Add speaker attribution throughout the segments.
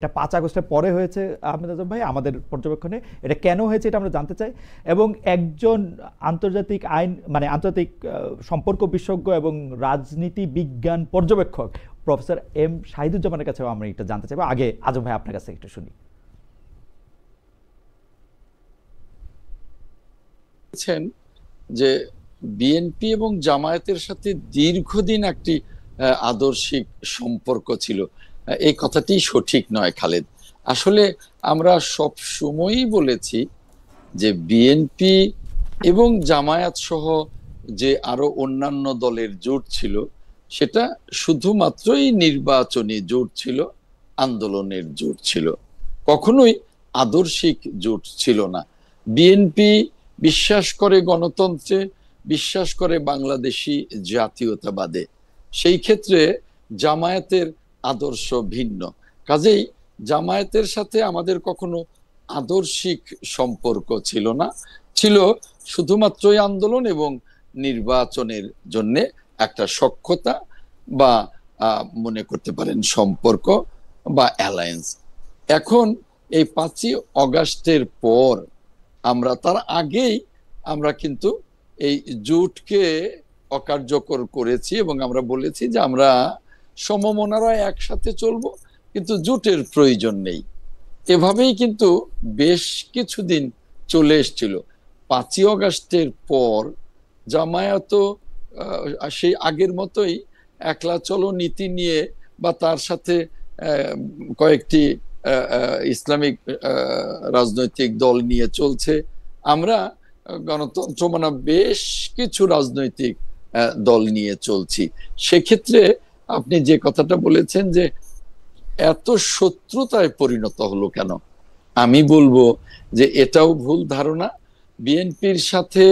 Speaker 1: এটা ৫ আগস্টের পরে হয়েছে আহমেদ আজম ভাই আমাদের পর্যবেক্ষণে। এটা কেন হয়েছে এটা আমরা জানতে চাই এবং একজন আন্তর্জাতিক আইন মানে আন্তর্জাতিক সম্পর্ক বিশেষজ্ঞ এবং রাজনীতি বিজ্ঞান পর্যবেক্ষক প্রফেসর এম শাহিদুজ্জামানের কাছেও আমরা এটা জানতে চাইবো। আগে আজম ভাই আপনার কাছে একটু শুনি।
Speaker 2: যে বিএনপি এবং জামায়াতের সাথে দীর্ঘদিন একটি আদর্শিক সম্পর্ক ছিল, এই কথাটি সঠিক নয় খালেদ। আসলে আমরা সব সময়ই বলেছি যে বিএনপি এবং জামায়াত সহ যে আরো অন্যান্য দলের জোট ছিল সেটা শুধুমাত্রই নির্বাচনী জোট ছিল, আন্দোলনের জোট ছিল, কখনোই আদর্শিক জোট ছিল না। বিএনপি বিশ্বাস করে গণতন্ত্রে, বিশ্বাস করে বাংলাদেশি জাতীয়তাবাদে, সেই ক্ষেত্রে জামায়াতের আদর্শ ভিন্ন। কাজেই জামায়াতের সাথে আমাদের কখনো আদর্শিক সম্পর্ক ছিল না, ছিল শুধুমাত্রই আন্দোলন এবং নির্বাচনের জন্য একটা সখ্যতা বা মনে করতে পারেন সম্পর্ক বা অ্যালায়েন্স। এখন এই 5ই আগস্টের পর আমরা তার আগেই আমরা কিন্তু এই জোটকে অকার্যকর করেছি এবং আমরা বলেছি যে আমরা সমমনারা একসাথে চলবো, কিন্তু জোটের প্রয়োজন নেই। এভাবেই কিন্তু বেশ কিছুদিন চলে এসেছিল। 5ই আগস্টের পর জামায়াত সেই আগের মতোই একলা চলো নীতি নিয়ে বা তার সাথে কয়েকটি ইসলামিক রাজনৈতিক দল নিয়ে চলছে। আমরা গণতন্ত্র মানে বেশ কিছু রাজনৈতিক দল নিয়ে চলছি। সেক্ষেত্রে আপনি যে কথাটা বলেছেন যে এত শত্রুতায় পরিণত হলো কেন, আমি বলবো যে এটাও ভুল ধারণা। বিএনপির সাথে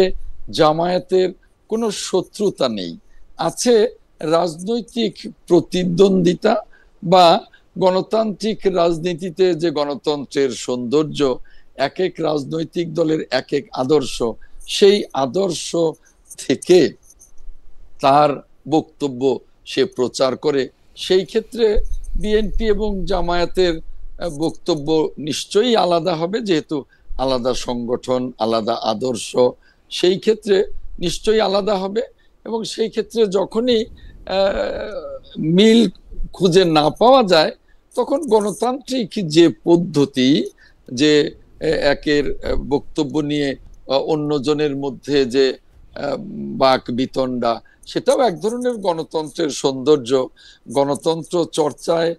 Speaker 2: জামায়াতের কোনো শত্রুতা নেই, আছে রাজনৈতিক প্রতিদ্বন্দ্বিতা বা গণতান্ত্রিক রাজনীতিতে যে গণতন্ত্রের সৌন্দর্য, এক এক রাজনৈতিক দলের এক এক আদর্শ, সেই আদর্শ থেকে তার বক্তব্য সে প্রচার করে। সেই ক্ষেত্রে বিএনপি এবং জামায়াতের বক্তব্য নিশ্চয়ই আলাদা হবে, যেহেতু আলাদা সংগঠন, আলাদা আদর্শ, সেই ক্ষেত্রে নিশ্চয়ই আলাদা হবে। এবং সেই ক্ষেত্রে যখনই মিল খুঁজে না পাওয়া যায় তখন গণতান্ত্রিক যে পদ্ধতি, যে একের বক্তব্য নিয়ে অন্যজনের মধ্যে যে বাক বিতণ্ডা, সেটাও এক ধরনের গণতন্ত্রের সৌন্দর্য। গণতন্ত্র চর্চায়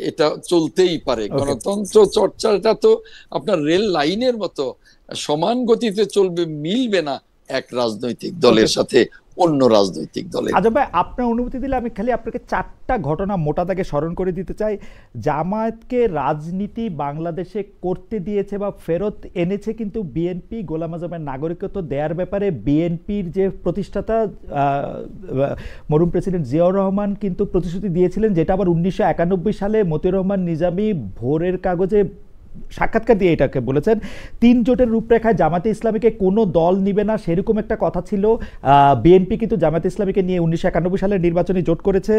Speaker 2: এটা চলতেই পারে। গণতন্ত্র চর্চাটা তো আপনার রেল লাইনের মতো সমান গতিতে চলবে, মিলবে না এক রাজনৈতিক দলের সাথে অন্য রাজনৈতিক দলে।
Speaker 1: আজব ভাই, আপনার অনুমতি দিলে আমি খালি আপনাকে 4টা ঘটনা মোটা দাগে স্মরণ করে দিতে চাই। জামায়াতকে রাজনীতি বাংলাদেশে করতে দিয়েছে বা ফেরত এনেছে কিন্তু বিএনপি। গোলাম আজমের নাগরিকত্ব দেওয়ার ব্যাপারে বিএনপির যে প্রতিষ্ঠাতা মরহুম প্রেসিডেন্ট জিয়াউর রহমান কিন্তু প্রতিশ্রুতি দিয়েছিলেন, যেটা আবার 1991 সালে মতিউর রহমান নিজামী ভোরের কাগজে সাক্ষাৎকার দিয়ে এটাকে বলেছেন। 3 জোটের রূপরেখায় জামায়াতে ইসলামীকে কোনো দল নিবে না, সেরকম একটা কথা ছিল। বিএনপি কিন্তু জামায়াতে ইসলামীকে নিয়ে 1991 সালের নির্বাচনী জোট করেছে।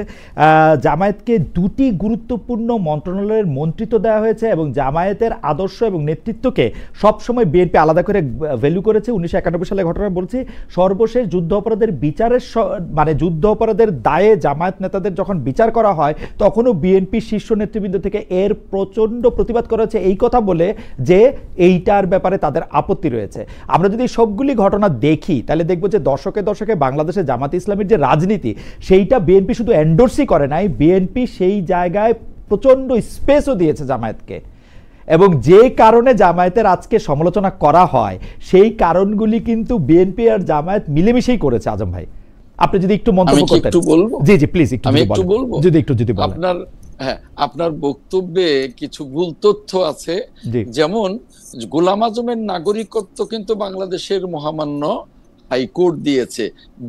Speaker 1: জামায়াতকে 2টি গুরুত্বপূর্ণ মন্ত্রণালয়ের মন্ত্রিত্ব দেওয়া হয়েছে এবং জামায়াতের আদর্শ এবং নেতৃত্বকে সবসময় বিএনপি আলাদা করে ভ্যালু করেছে। 1991 সালের ঘটনা বলছি। সর্বশেষ যুদ্ধ অপরাধের বিচারের মানে যুদ্ধ অপরাধের দায়ে জামায়াত নেতাদের যখন বিচার করা হয় তখনও বিএনপি শীর্ষ নেতৃবৃন্দ থেকে এর প্রচণ্ড প্রতিবাদ করা হয়েছে, এই কথা বলে যে এইটার ব্যাপারে তাদের আপত্তি রয়েছে। আমরা যদি সবগুলি ঘটনা দেখি তাহলে দেখব যে দশকে দশকে বাংলাদেশে জামায়াতে ইসলামীর যে রাজনীতি সেইটা বিএনপি শুধু এন্ডোর্সই করে নাই, বিএনপি সেই জায়গায় প্রচণ্ড স্পেসও দিয়েছে জামায়াতকে। এবং যে কারণে জামায়াতের আজকে সমালোচনা করা হয় সেই কারণগুলি কিন্তু বিএনপি আর জামায়াত মিলেমিশেই করেছে। আজম ভাই, আপনি যদি একটু মন্তব্য করতেন। জি জি প্লিজ একটু বলবো। যদি বলেন।
Speaker 2: আপনার বক্তব্যে কিছু ভুল তথ্য আছে। যেমন গোলাম আজমের নাগরিকত্ব কিন্তু বাংলাদেশের মহামান্য হাইকোর্ট দিয়েছে,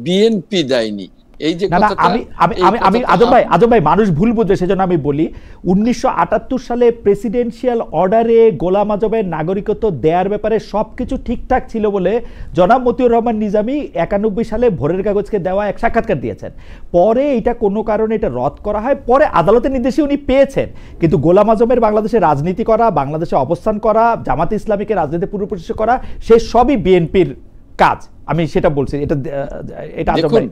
Speaker 2: বিএনপি দেয়নি। এই যে
Speaker 1: না না,
Speaker 2: কথাটা,
Speaker 1: আমি আমি
Speaker 2: এই
Speaker 1: আমি আমি
Speaker 2: কথাটা
Speaker 1: আজম ভাই মানুষ ভুল বুঝবে, সেজন্য আমি বলি 1978 সালে প্রেসিডেন্সিয়াল অর্ডারে গোলাম আজমের নাগরিকত্ব দেওয়ার ব্যাপারে সবকিছু ঠিকঠাক ছিল বলে জনাব মতিউর রহমান নিজামী 91 সালে ভোরের কাগজকে দেওয়া এক সাক্ষাৎকার দিয়েছেন। পরে এটা কোনো কারণে এটা রদ করা হয়, পরে আদালতের নির্দেশে উনি পেয়েছেন। কিন্তু গোলাম আজমের বাংলাদেশে রাজনীতি করা, বাংলাদেশে অবস্থান করা, জামাত ইসলামীকে রাজনীতি পূর্বপুরুষ করা, সে সবই বিএনপির কাজ। আমি সেটা বলছি, এটা এটা আজম ভাই।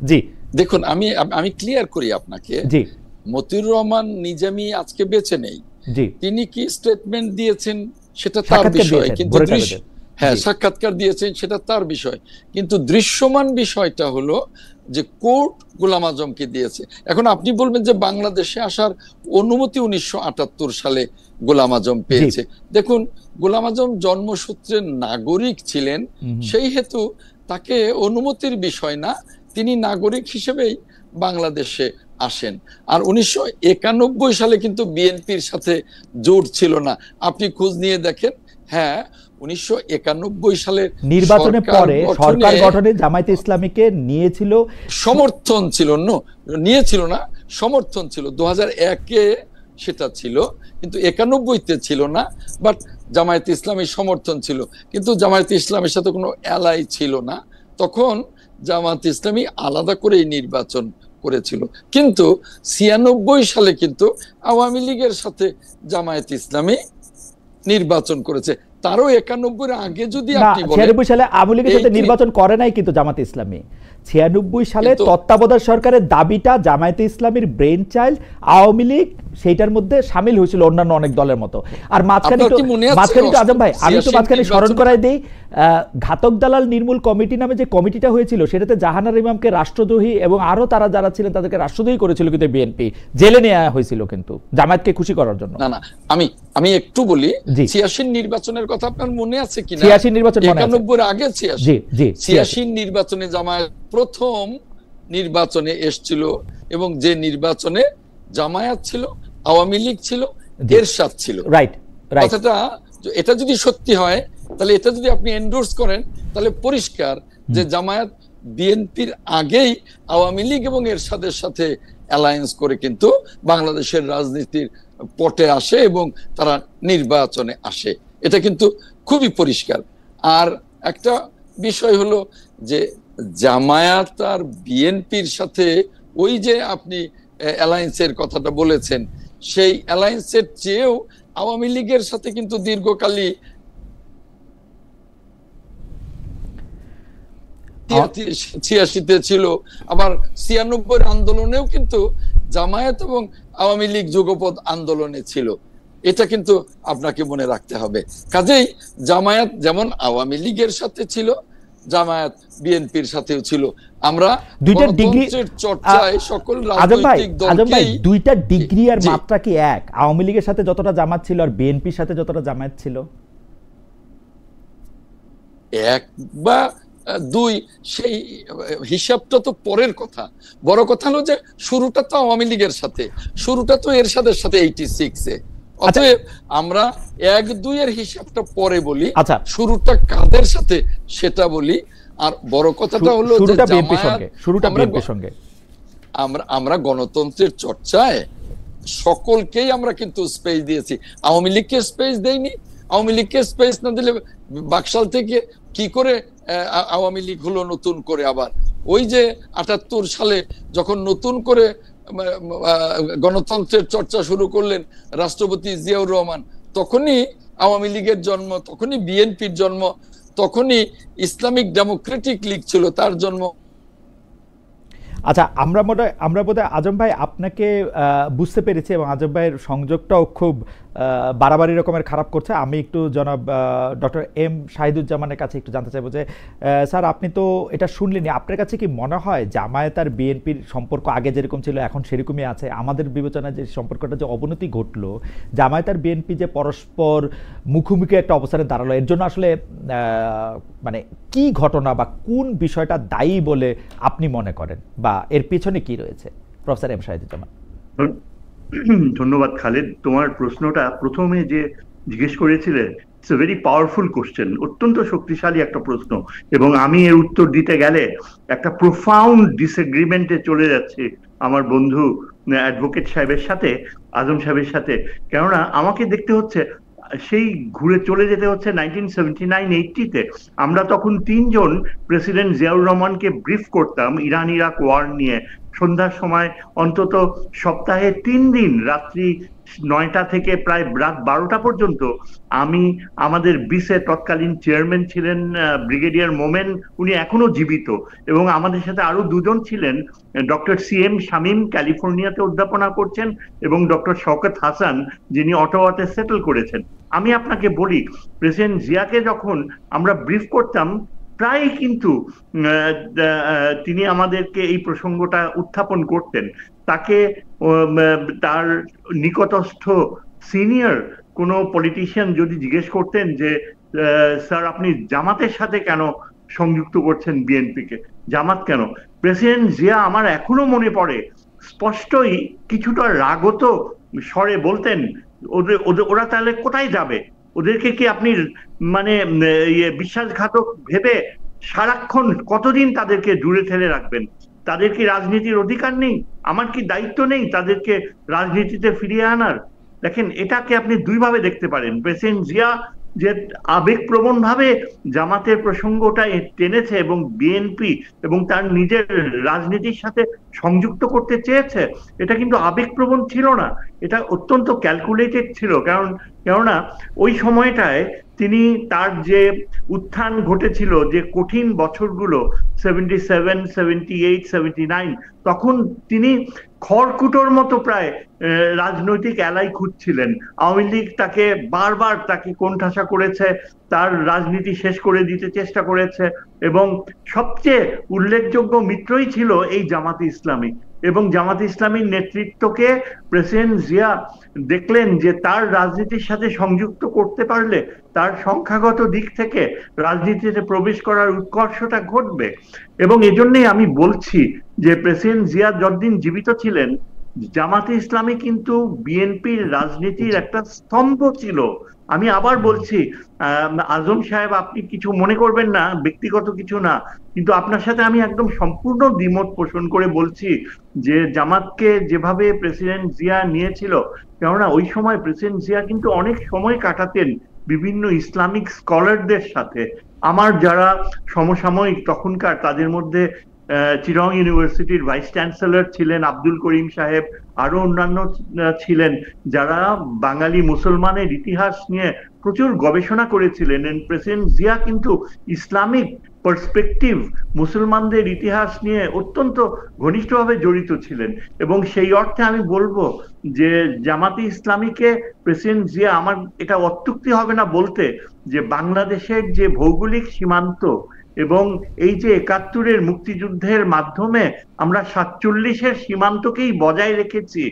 Speaker 1: জি
Speaker 2: দেখুন, আমি আমি ক্লিয়ার করি আপনাকে।
Speaker 1: জি
Speaker 2: মতিউর রহমান নিজামী আজকে বেঁচে নেই।
Speaker 1: জি
Speaker 2: তিনি কি স্টেটমেন্ট দিয়েছেন সেটা তার
Speaker 1: সাক্ষাৎকার
Speaker 2: বিষয়,
Speaker 1: দিয়েছেন
Speaker 2: কিন্তু
Speaker 1: ভোরের কাগজে।
Speaker 2: হ্যাঁ,
Speaker 1: জি
Speaker 2: সাক্ষাৎকার দিয়েছেন সেটা তার বিষয়, কিন্তু দৃশ্যমান বিষয়টা হলো যে কোর্ট গোলাম আজমকে দিয়েছে। এখন আপনি বলবেন যে বাংলাদেশে আসার অনুমতি 1978 সালে গোলাম আজম পেয়েছে। দেখুন, গোলাম আজম জন্মসূত্রে নাগরিক ছিলেন, সেই হেতু তাকে অনুমতির বিষয় না, তিনি নাগরিক হিসেবেই বাংলাদেশে আসেন। আর 1991 সালে কিন্তু বিএনপির সাথে জোট ছিল না, আপনি খোঁজ নিয়ে দেখেন। হ্যাঁ, 1991 সালে
Speaker 1: নির্বাচনের পরে সরকার গঠনে জামায়াতে ইসলামীকে নিয়েছিল,
Speaker 2: সমর্থন ছিল, নিয়েছিল না, সমর্থন ছিল। 2001-এ সেটা ছিল, কিন্তু 91-তে ছিল না। বাট জামায়াতে ইসলামী সমর্থন ছিল, কিন্তু জামায়াতে ইসলামের সাথে কোনো অ্যালাই ছিল না। তখন জামায়াতে ইসলামী আলাদা করে নির্বাচন করেছিল। কিন্তু 96 সালে কিন্তু আওয়ামী লীগের সাথে জামায়াতে ইসলামী নির্বাচন করেছে। তারও 91-এর আগে যদি আপনি বলেন,
Speaker 1: 96 সালে আওয়ামী লীগের সাথে নির্বাচন করে নাই কিন্তু জামায়াতে ইসলামী। 96 সালে তত্ত্বাবধায়ক সরকারের দাবিটা জামায়াতে ইসলামীর ব্রেন চাইল্ড, আওয়ামী লীগ সেইটার মধ্যে সামিল হয়েছিল অন্যান্য অনেক দলের মতো। আর মাঝখানে তো আজম ভাই, আমি তো মাঝখানে স্মরণ করাই দিই, ঘাতক দালাল নির্মূল কমিটি নামে যে কমিটিটা হয়েছিল, সেটাতে জাহানারা ইমামকে রাষ্ট্রদ্রোহী এবং আরো তারা যারা ছিলেন তাদেরকে রাষ্ট্রদ্রোহী করেছিল, কিন্তু বিএনপি জেলে নেওয়া হয়েছিল কিন্তু জামায়াতকে খুশি করার জন্য।
Speaker 2: না না, আমি একটু বলি, 86 নির্বাচনের কথা আপনার মনে আছে কিনা?
Speaker 1: 86 নির্বাচন মনে আছে।
Speaker 2: 91-এর আগে 86 নির্বাচনে জামায়াত প্রথম নির্বাচনে এসেছিল, এবং যে নির্বাচনে জামায়াত ছিল, আওয়ামী লীগ ছিল, এরশাদ ছিল।
Speaker 1: Right right.
Speaker 2: কথাটা, এটা যদি সত্যি হয়, তাহলে এটা যদি আপনি এন্ডোর্স করেন, তাহলে পরিষ্কার যে জামায়াত বিএনপির আগেই আওয়ামী লীগ এবং এরশাদের সাথে অ্যালায়েন্স করে কিন্তু বাংলাদেশের রাজনীতির পটে আসে এবং তারা নির্বাচনে আসে। এটা কিন্তু খুবই পরিষ্কার। আর একটা বিষয় হলো যে জামায়াত আর বিএনপির সাথে ওই যে আপনি অ্যালায়েন্সের কথাটা বলেছেন, সেই অ্যালায়েন্সের চেয়েও আওয়ামী লীগের সাথে কিন্তু দীর্ঘকালী 86-তে ছিল, আবার 96-এর আন্দোলনেও কিন্তু জামায়াত এবং আওয়ামী লীগ যুগপৎ আন্দোলনে ছিল। এটা কিন্তু আপনাকে মনে রাখতে হবে। কাজেই জামায়াত যেমন আওয়ামী লীগের সাথে ছিল, জামায়াত বিএনপির সাথেও ছিল। আমরা
Speaker 1: দুইটা ডিগ্রি
Speaker 2: চর্চায় সকল রাজনৈতিক দলকে,
Speaker 1: দুইটা ডিগ্রি আর মাত্রা কি এক? আওয়ামী লীগের সাথে যতটা জামাত ছিল আর বিএনপির সাথে যতটা জামায়াত ছিল,
Speaker 2: এক বা দুই, সেই হিসাবটা তো পরের কথা। বড় কথা হলো যে শুরুটা তো আওয়ামী লীগের সাথে, শুরুটা তো এরশাদের সাথে 86-এ। অতএব আমরা 1-2 এর হিসাবটা পরে বলি, শুরুটা কাদের সাথে সেটা বলি। আর বড় কথাটা হলো আমরা গণতন্ত্রের চর্চায় সকলকেই আমরা কিন্তু স্পেস দিয়েছি, আওয়ামী লীগকে স্পেস দেইনি। আওয়ামী লীগকে স্পেস না দিলে বাকশাল থেকে কি করে আওয়ামী লীগ হলো নতুন করে? আবার ওই যে 78 সালে যখন নতুন করে গণতন্ত্রের চর্চা শুরু করলেন রাষ্ট্রপতি জিয়াউর রহমান, তখনই আওয়ামী লীগের জন্ম, তখনই বিএনপির জন্ম, তখনই ইসলামিক ডেমোক্রেটিক লীগ ছিল তার জন্ম।
Speaker 1: আচ্ছা, আমরা বোধহয় আজম ভাই আপনাকে বুঝতে পেরেছি, এবং আজম ভাইয়ের সংযোগটাও খুব বাড়াবাড়ি রকমের খারাপ করছে। আমি একটু জনাব ডক্টর এম শাহিদুজ্জামানের কাছে একটু জানতে চাইবো যে স্যার, আপনি তো এটা শুনলেনি, আপনার কাছে কি মনে হয় জামায়াত আর বিএনপির সম্পর্ক আগে যেরকম ছিল এখন সেরকমই আছে? আমাদের বিবেচনায় যে সম্পর্কটা যে অবনতি ঘটলো, জামায়াত আর বিএনপি যে পরস্পর মুখোমুখি একটা অবস্থানে দাঁড়ালো, এর জন্য আসলে মানে কি ঘটনা বা কোন বিষয়টা দায়ী বলে আপনি মনে করেন, বা এর পিছনে কি রয়েছে? Professor M Shahiduzzaman.
Speaker 3: ধন্যবাদ খালেদ। তোমার প্রশ্নটা প্রথমে যে জিজ্ঞেস করেছিলে it's a very powerful question, অত্যন্ত শক্তিশালী একটা প্রশ্ন, এবং আমি এর উত্তর দিতে গেলে একটা প্রোফাউন্ড ডিসএগ্রিমেন্টে চলে যাচ্ছে আমার বন্ধু অ্যাডভোকেট সাহেবের সাথে, আজম সাহেবের সাথে। কেননা আমাকে দেখতে হচ্ছে, সেই ঘুরে চলে যেতে হচ্ছে 1979-80-তে। আমরা তখন তিনজন প্রেসিডেন্ট জিয়াউর রহমানকে ব্রিফ করতাম ইরান ইরাক ওয়ার নিয়ে, সন্ধ্যার সময় অন্তত, সপ্তাহে 3 দিন রাত্রি 9টা থেকে প্রায় রাত 12টা পর্যন্ত। আমি, আমাদের বিসে তৎকালীন চেয়ারম্যান ছিলেন ব্রিগেডিয়ার মোমেন, উনি এখনো জীবিত, এবং আমাদের সাথে আরো দুজন ছিলেন, ডক্টর CM শামীম ক্যালিফোর্নিয়াতে অধ্যাপনা করছেন, এবং ডক্টর শওকত হাসান যিনি অটোয়াতে সেটেল করেছেন। আমি আপনাকে বলি, প্রেসিডেন্ট জিয়াকে যখন আমরা ব্রিফ করতাম, প্রায় কিন্তু তিনি আমাদেরকে এই প্রসঙ্গটা উত্থাপন করতেন। তাকে তার নিকটস্থ সিনিয়র কোনো পলিটিশিয়ান যদি জিজ্ঞেস করতেন যে স্যার আপনি জামাতের সাথে কেন সংযুক্ত করছেন বিএনপিকে, জামাত কেন, প্রেসিডেন্ট জিয়া আমার এখনো মনে পড়ে স্পষ্টই কিছুটা রাগত স্বরে বলতেন, ওরা তাহলে কোথায় যাবে, ওদেরকে কি আপনি মানে বিশ্বাসঘাতক ভেবে সারাক্ষণ কতদিন তাদেরকে দূরে ঠেলে রাখবেন? তাদের কি রাজনীতির অধিকার নেই? আমার কি দায়িত্ব নেই তাদেরকে রাজনীতিতে ফিরিয়ে আনার? দেখেন, এটাকে আপনি দুইভাবে দেখতে পারেন। প্রেসিডেন্ট জিয়া যে আবেগপ্রবণ ভাবে জামাতের প্রসঙ্গটা টেনেছে এবং বিএনপি এবং তার নিজের রাজনীতির সাথে সংযুক্ত করতে চেয়েছে, এটা কিন্তু আবেগপ্রবণ ছিল না, এটা অত্যন্ত ক্যালকুলেটেড ছিল। কেননা ওই সময়টায় তিনি, তার যে উত্থান ঘটেছিল, যে কঠিন বছরগুলো 77, 78, 79, তখন তিনি খড়কুটোর মতো প্রায় রাজনৈতিক অ্যালাই খুঁজছিলেন। আওয়ামী লীগ তাকে বারবার তাকে কোণঠাসা করেছে, তার রাজনীতি শেষ করে দিতে চেষ্টা করেছে, এবং সবচেয়ে উল্লেখযোগ্য মিত্রই ছিল এই জামাতে ইসলামী। এবং জামাতে ইসলামীর নেতৃত্বকে প্রেসিডেন্ট জিয়া দেখলেন যে তার রাজনীতির সাথে সংযুক্ত করতে পারলে তার সংখ্যাগত দিক থেকে রাজনীতিতে প্রবেশ করার উৎকর্ষটা ঘটবে। এবং এজন্যই আমি বলছি যে প্রেসিডেন্ট জিয়া যতদিন জীবিত ছিলেন, জামাতে ইসলামী কিন্তু বিএনপির রাজনীতির একটা স্তম্ভ ছিল। আমি আবার বলছি, আজম সাহেব আপনি কিছু মনে করবেন না, ব্যক্তিগত কিছু না, কিন্তু আপনার সাথে আমি একদম সম্পূর্ণ দ্বিমত পোষণ করে বলছি যে জামাতকে যেভাবে প্রেসিডেন্ট জিয়া নিয়েছিল, কেননা ওই সময় প্রেসিডেন্ট জিয়া কিন্তু অনেক সময় কাটাতেন বিভিন্ন ইসলামিক স্কলারদের সাথে। আমার যারা সমসাময়িক তখনকার, তাদের মধ্যে চিরং ইউনিভার্সিটির ভাইস চ্যান্সেলর ছিলেন আব্দুল করিম সাহেব, আরো অন্যান্য ছিলেন যারা বাঙালি মুসলমানের ইতিহাস নিয়ে প্রচুর গবেষণা করেছিলেন। প্রেসিডেন্ট জিয়া কিন্তু ইসলামিক পার্সপেক্টিভ, মুসলমানদের ইতিহাস নিয়ে অত্যন্ত ঘনিষ্ঠভাবে জড়িত ছিলেন। এবং সেই অর্থে আমি বলবো যে জামাতে ইসলামীকে প্রেসিডেন্ট জিয়া, আমার এটা অত্যুক্তি হবে না বলতে, যে বাংলাদেশের যে ভৌগোলিক সীমান্ত এবং এই যে 71-এর মুক্তিযুদ্ধের মাধ্যমে আমরা 47-এর সীমান্তকেই বজায় রেখেছি,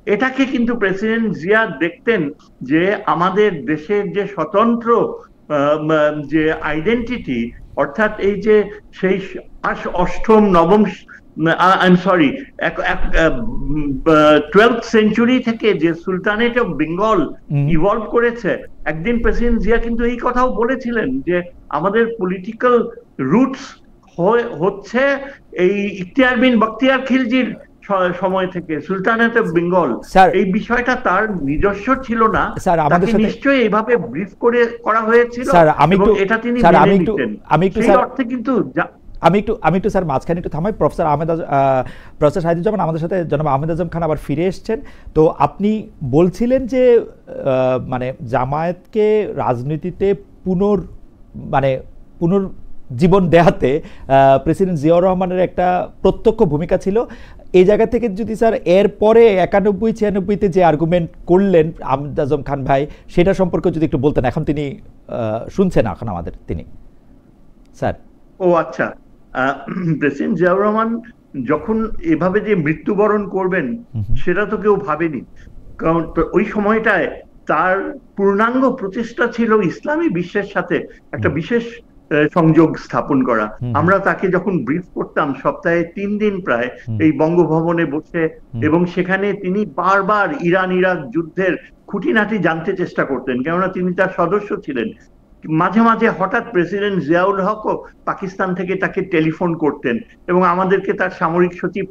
Speaker 3: এটাকে কিন্তু প্রেসিডেন্ট জিয়া দেখতেন যে আমাদের দেশের যে স্বতন্ত্র যে আইডেন্টিটি, অর্থাৎ এই যে সেই অষ্টম নবম, I am sorry, 12th century থেকে যে সুলতানেট অফ বেঙ্গল ইভলভ করেছে, একদিন প্রেসিডেন্ট জিয়া কিন্তু এই কথাও বলেছিলেন যে আমাদের পলিটিক্যাল রুটস হচ্ছে এই ইখতিয়ার বিন বখতিয়ার খিলজির সময় থেকে, সুলতানেট অফ বেঙ্গল। এই বিষয়টা তার নিজস্ব ছিল না, তাকে নিশ্চয়ই এইভাবে ব্রিফ করা হয়েছিল এবং এটা তিনি মেনে নিতেন। সেই অর্থে কিন্তু
Speaker 1: আমি একটু স্যার মাঝখানে একটু থামাই। প্রফেসর শাহিদুজ্জামান আমাদের সাথে, জনাব আহমেদ আজম খান আবার ফিরে এসছেন। তো আপনি বলছিলেন যে মানে জামায়াতকে রাজনীতিতে পুনর্জীবন দেয়াতে প্রেসিডেন্ট জিয়াউর রহমানের একটা প্রত্যক্ষ ভূমিকা ছিল। এই জায়গা থেকে যদি স্যার এরপরে 91-96-তে যে আর্গুমেন্ট করলেন আহমেদ আজম খান ভাই, সেটা সম্পর্কে যদি একটু বলতেন। এখন তিনি শুনছেন এখন আমাদের, তিনি স্যার।
Speaker 3: ও আচ্ছা, প্রেসিডেন্ট জিয়াউর রহমান যখন এভাবে যে মৃত্যুবরণ করবেন সেটা তো কেউ ভাবেনি, কারণ ওই সময়টায় তার পূর্ণাঙ্গ প্রচেষ্টা ছিল ইসলামী বিশ্বের সাথে একটা বিশেষ সংযোগ স্থাপন করা। আমরা তাকে যখন ব্রিফ করতাম সপ্তাহে 3 দিন প্রায় এই বঙ্গভবনে বসে, এবং সেখানে তিনি বারবার ইরান ইরাক যুদ্ধের খুঁটিনাটি জানতে চেষ্টা করতেন, কেননা তিনি তার সদস্য ছিলেন। মাঝে মাঝে হঠাৎ প্রেসিডেন্ট জিয়াউল হকও পাকিস্তান থেকে তাকে টেলিফোন করতেন এবং আমাদেরকে তার সামরিক সচিব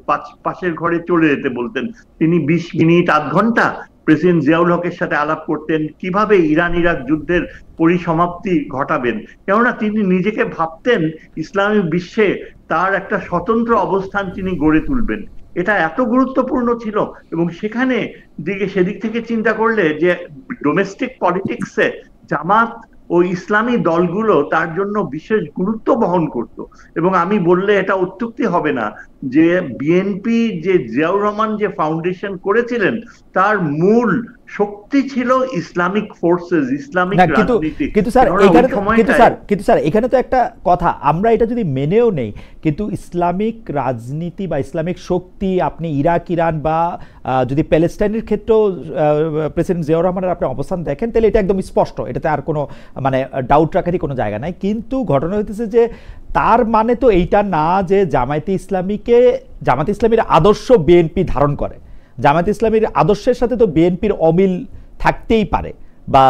Speaker 3: পাশের ঘরে চলে যেতে বলতেন। তিনি 20 মিনিট আধ ঘন্টা প্রেসিডেন্ট জিয়াউল হকের সাথে আলাপ করতেন কিভাবে ইরান ইরাক যুদ্ধের পরিসমাপ্তি ঘটাবেন, কেননা তিনি নিজেকে ভাবতেন ইসলামী বিশ্বে তার একটা স্বতন্ত্র অবস্থান তিনি গড়ে তুলবেন। এটা এত গুরুত্বপূর্ণ ছিল। এবং সেখানে সেদিক থেকে চিন্তা করলে যে ডোমেস্টিক পলিটিক্সে জামাত ও ইসলামী দলগুলো তার জন্য বিশেষ গুরুত্ব বহন করত। এবং আমি বললে এটা অত্যুক্তি হবে না যে বিএনপি যে জিয়াউর রহমান যে ফাউন্ডেশন করেছিলেন তার মূল শক্তি ছিল ইসলামিক ফোর্সেস, ইসলামিক রাজনীতি।
Speaker 1: কিন্তু স্যার এখানে তো একটা কথা, আমরা এটা যদি মেনেও নেই, কিন্তু ইসলামিক রাজনীতি বা ইসলামিক শক্তি আপনি ইরাক ইরান বা যদি প্যালেস্টাইনের ক্ষেত্রেও প্রেসিডেন্ট জিয়াউর রহমানের আপনি অবস্থান দেখেন তাহলে এটা একদম স্পষ্ট, এটাতে আর কোনো মানে ডাউট রাখারই কোনো জায়গা নাই। কিন্তু ঘটনা হইতেছে যে তার মানে তো এইটা না যে জামায়াতে ইসলামীর আদর্শ বিএনপি ধারণ করে। জামায়াতে ইসলামীর আদর্শের সাথে তো বিএনপির অমিল থাকতেই পারে, বা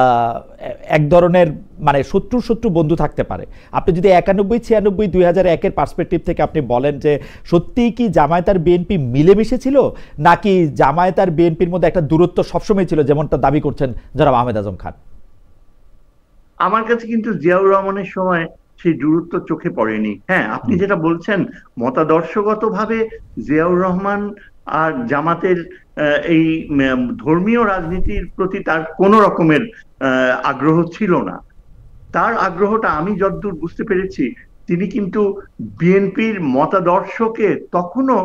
Speaker 1: এক ধরনের মানে শত্রু বন্ধু থাকতে পারে। আপনি যদি 91, 96, 2001-এর পার্সপেক্টিভ থেকে আপনি বলেন যে সত্যিই কি জামায়াত আর বিএনপি মিলেমিশে ছিল, নাকি জামায়াত আর বিএনপির মধ্যে একটা দূরত্ব সবসময় ছিল, যেমনটা দাবি করছেন জনাব আহমেদ আজম খান?
Speaker 3: আমার কাছে কিন্তু জিয়াউর রহমানের সময় সেই দূরত্ব চোখে পড়েনি। হ্যাঁ, আপনি যেটা বলছেন মতাদর্শগতভাবে জিয়াউর রহমান আর জামাতের এই ধর্মীয় রাজনীতির প্রতি তার কোনো রকমের আগ্রহ ছিল না। তার আগ্রহটা আমি যতদূর বুঝতে পেরেছি, তিনি কিন্তু বিএনপির মতাদর্শকে তখনও